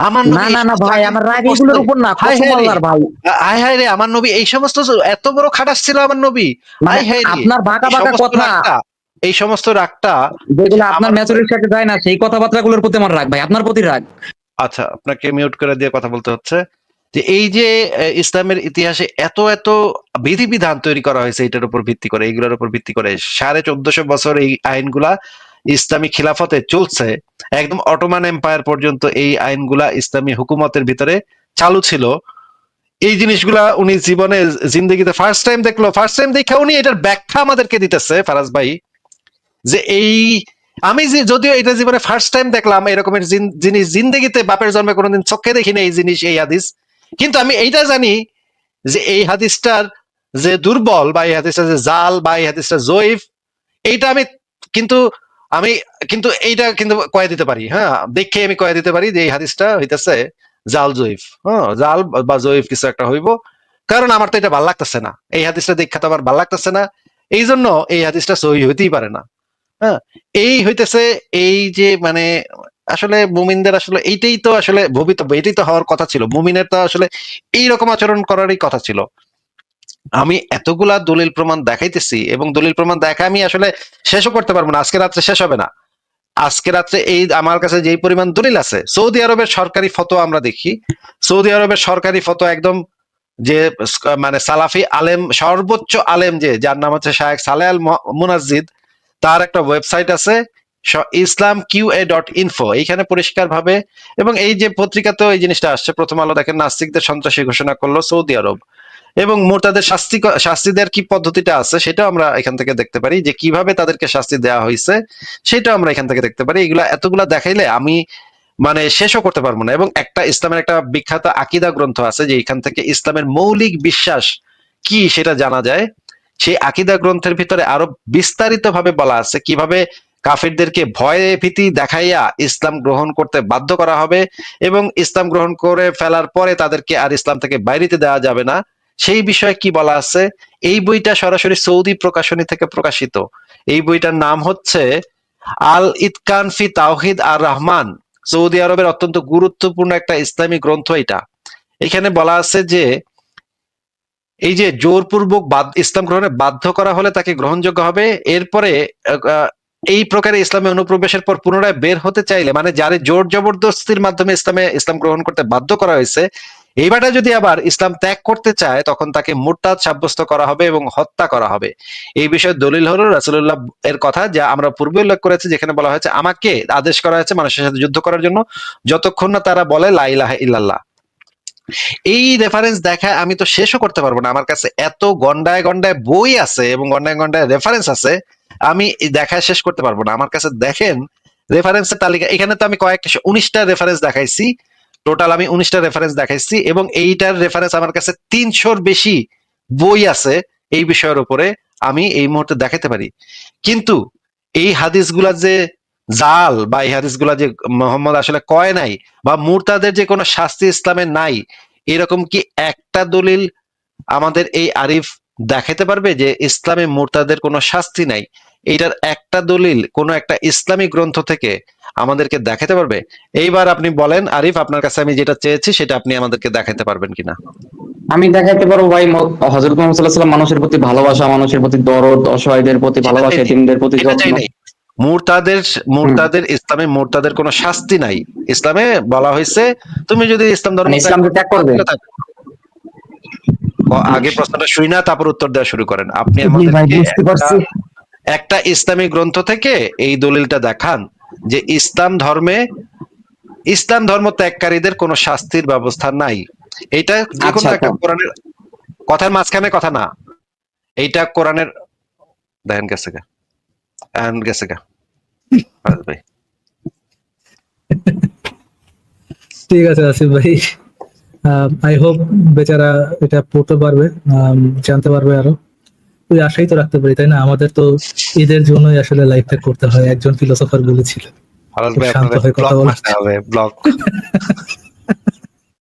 আমার না নবী এই না না সমস্ত ভাই, আকিদা আমার রাগ করছে, এগুলোর উপর না, হায় কসম হায় রে, আল্লাহর ভাই। হায় হায় রে আমার নবী এই সমস্ত, এত বড় খাটাস ছিল আমার নবী, মানে হায় হায় রে, আপনার বাঁকা এই বাঁকা সমস্ত কথা রাগটা, এই সমস্ত রাগটা যেগুলো আপনার আমার উপরে। ম্যাচুরিটির সাথে যায় না, সেই কথাবার্তাগুলোর প্রতি আমার রাগ ভাই, আপনার প্রতি রাগ। আচ্ছা, আপনাকে মিউট করে দিয়ে কথা বলতে হচ্ছে যে এই যে ইসলামের ইতিহাসে এত এত বিধিবিধান তৈরি করা হয়েছে এটার উপর ভিত্তি করে, এইগুলোর উপর ভিত্তি করে 1450 বছর এই আইনগুলা ইসলামী খিলাফতে চলছে, একদম অটোমান এম্পায়ার পর্যন্ত এই আইনগুলা ইসলামী হুকুমতের ভিতরে চালু ছিল। এই জিনিসগুলা উনি জীবনে জিন্দগিতে ফার্স্ট টাইম দেখলো, ফার্স্ট টাইম দেখা উনি এটার ব্যাখ্যা আমাদেরকে দিতেছে ফারাজ ভাই, যে এই আমি যদিও এটা জীবনে ফার্স্ট টাইম দেখলাম এরকমের জিনিস, জিন্দগিতে বাপের জন্মে কোনোদিন চোখে দেখিনি এই জিনিস, এই হাদিস, কিন্তু আমি এইটা জানি যে এই হাদিসটার যে দুর্বল, বা এই হাদিসটা যে জাল, বা এই হাদিসটা জয়ীফ, এইটা আমি কিন্তু আমি কিন্তু এইটা কিন্তু কয়ে দিতে পারি, হ্যাঁ দেখে আমি কয়ে দিতে পারি যে এই হাদিসটা হইতেছে জাল জয়ীফ, হ্যাঁ জাল বা জয়ীফ কিছু একটা হইব, কারণ আমার তো এটা ভাল লাগতেছে না, এই হাদিসটা দেখা তো আমার ভাল লাগতেছে না, এই জন্য এই হাদিসটা সহি হইতেই পারে না। হ্যাঁ, এই হইতেছে এই যে মানে আসলে মুমিনদের আসলে এইটাই তো আসলে ভবিতব্য, এটাই তো হওয়ার কথা ছিল, মুমিনের তো আসলে এইরকম আচরণ করারই কথা ছিল। আমি এতগুলা দলিল প্রমাণ দেখাইতেছি, এবং দলিল প্রমাণ দেখা আমি আসলে শেষও করতে পারবো না, আজকে রাত্রে শেষ হবে না। আজকে রাত্রে এই আমার কাছে যেই পরিমাণ দলিল আছে, সৌদি আরবের সরকারি ফতোয়া আমরা দেখি, সৌদি আরবের সরকারি ফতোয়া একদম যে মানে সালাফি আলেম, সর্বোচ্চ আলেম যে যার নাম হচ্ছে শায়েখ সালেহ আল মুনাজ্জিদ, তার একটা ওয়েবসাইট আছে islamqa.info, এইখানে পরিষ্কার ভাবে, এবং এই যে পত্রিকাতেও এই জিনিসটা আসছে, প্রথম আলো দেখেন নাস্তিকদের সন্ত্রাসী ঘোষণা করলো সৌদি আরব, এবং মোরতাদের শাস্তি দেওয়ার কি পদ্ধতিটা আছে সেটাও আমরা এখান থেকে দেখতে পারি, যে কিভাবে তাদেরকে শাস্তি দেওয়া হয়েছে সেটাও আমরা এখান থেকে দেখতে পারি। এগুলা এতগুলা দেখাইলে আমি মানে শেষও করতে পারবো না। এবং একটা ইসলামের একটা বিখ্যাত আকিদা গ্রন্থ আছে, যে এখান থেকে ইসলামের মৌলিক বিশ্বাস কি সেটা জানা যায়। সেই আকিদা গ্রন্থের ভিতরে আরো বিস্তারিত ভাবে বলা আছে কিভাবে কাফিরদেরকে ভয়ে ভীতি দেখাইয়া ইসলাম গ্রহণ করতে বাধ্য করা হবে, এবং ইসলাম গ্রহণ করে ফেলার পরে তাদেরকে আর ইসলাম থেকে বাইরেতে দেওয়া যাবে না, সেই বিষয়ে কি বলা আছে। এই বইটা সরাসরি সৌদি প্রকাশনী থেকে প্রকাশিত। এই বইটার নাম হচ্ছে আল ইতকান ফি তাওহিদ আর রহমান, সৌদি আরবের অত্যন্ত গুরুত্বপূর্ণ একটা ইসলামী গ্রন্থ এটা। এখানে বলা আছে যে এই যে জোরপূর্বক ইসলাম গ্রহণে বাধ্য করা হলে তাকে গ্রহণযোগ্য হবে, এরপরে এই প্রকারে ইসলামে অনুপ্রবেশের পর পুনরায় বের হতে চাইলে, মানে যারে জোর জবরদস্তির মাধ্যমে ইসলাম গ্রহণ করতে বাধ্য করা হয়েছে, এইবারটা যদি আবার ইসলাম ত্যাগ করতে চায় তখন তাকে মুরতাদ সাব্যস্ত করা হবে এবং হত্যা করা হবে। এই বিষয়ে দলিল হলো রাসূলুল্লাহ এর কথা, যা আমরা পূর্বে উল্লেখ করেছি, যেখানে বলা হয়েছে আমাকে আদেশ করা হয়েছে মানুষের সাথে যুদ্ধ করার জন্য যতক্ষণ না তারা বলে লা ইলাহা ইল্লাল্লাহ। এই রেফারেন্স দেখায় আমি তো শেষও করতে পারবো না, আমার কাছে এত গন্ডায় গন্ডায় বই আছে এবং গন্ডায় গন্ডায় রেফারেন্স আছে, আমি দেখায় শেষ করতে পারবো না। আমার কাছে দেখেন রেফারেন্সের তালিকা, এখানে তো আমি কয়েকটা 19টা রেফারেন্স দেখাইছি, টোটাল আমি 19টা রেফারেন্স দেখাইছি, এবং এইটার রেফারেন্স আমার কাছে 300-র বেশি বই আছে এই বিষয়ের উপরে, আমি এই মুহূর্তে দেখাতে পারি। কিন্তু এই হাদিসগুলা যে জাল, বা এই হাদিসগুলা যে মোহাম্মদ আসলে কয় নাই, বা মুরতাদের যে কোনো শাস্তি ইসলামে নাই, এরকম কি একটা দলিল আমাদের এই আরিফ দেখাতে পারবে যে ইসলামে মুরতাদের কোনো শাস্তি নাই? এইটার একটা দলিল কোন একটা ইসলামী গ্রন্থ থেকে আমাদেরকে দেখাতে পারবে? এইবার আপনি বলেন আরিফ, আপনার কাছে আমি যেটা চেয়েছি সেটা আপনি আমাদেরকে দেখাতে পারবেন কিনা? আমি দেখাইতে পারবো ভাই, হযরত মুহাম্মদ সাল্লাল্লাহু আলাইহি ওয়াসাল্লাম মানুষের প্রতি ভালোবাসা, মানুষের প্রতি দরদ, অসহায়দের প্রতি ভালোবাসা, এতিমদের প্রতি এটা চাই যত্ন। নাই। মুরতাদের ইসলামে মুরতাদের কোনো শাস্তি নাই। ইসলামে বলা হয়েছে তুমি যদি ইসলাম ধর্ম মানে ইসলামকে ত্যাগ করবে। আগে প্রশ্নটা শুনি না, তারপর উত্তর দেওয়া শুরু করেন। আপনি জি ভাই, আমাদেরকে বুঝতে পারছি। একটা ইসলামী গ্রন্থ থেকে এই দলিলটা দেখান যে ইসলাম ধর্ম ত্যাগকারীদের কোনো শাস্তির ব্যবস্থা নাই। এটা যে কোনো আচ্ছা, একটা কোরআনের কথার মাঝখানে কথা না, এইটা কোরআনের দেখেন গেছে গা ভাই। ঠিক আছে আসিফ ভাই, আই হোপ বেচারা এটা পড়তে পারবে, জানতে পারবে আরো। ওই আশাই তো রাখতে পারি, তাই না? আমাদের তো এদের জন্যই আসলে লাইফটা করতে হয়। একজন ফিলোসফার বলেছিল হালাল খুব ভাই শান্ত আপনাদের হয়ে কথা ব্লক বলা মারতে হবে, ব্লক।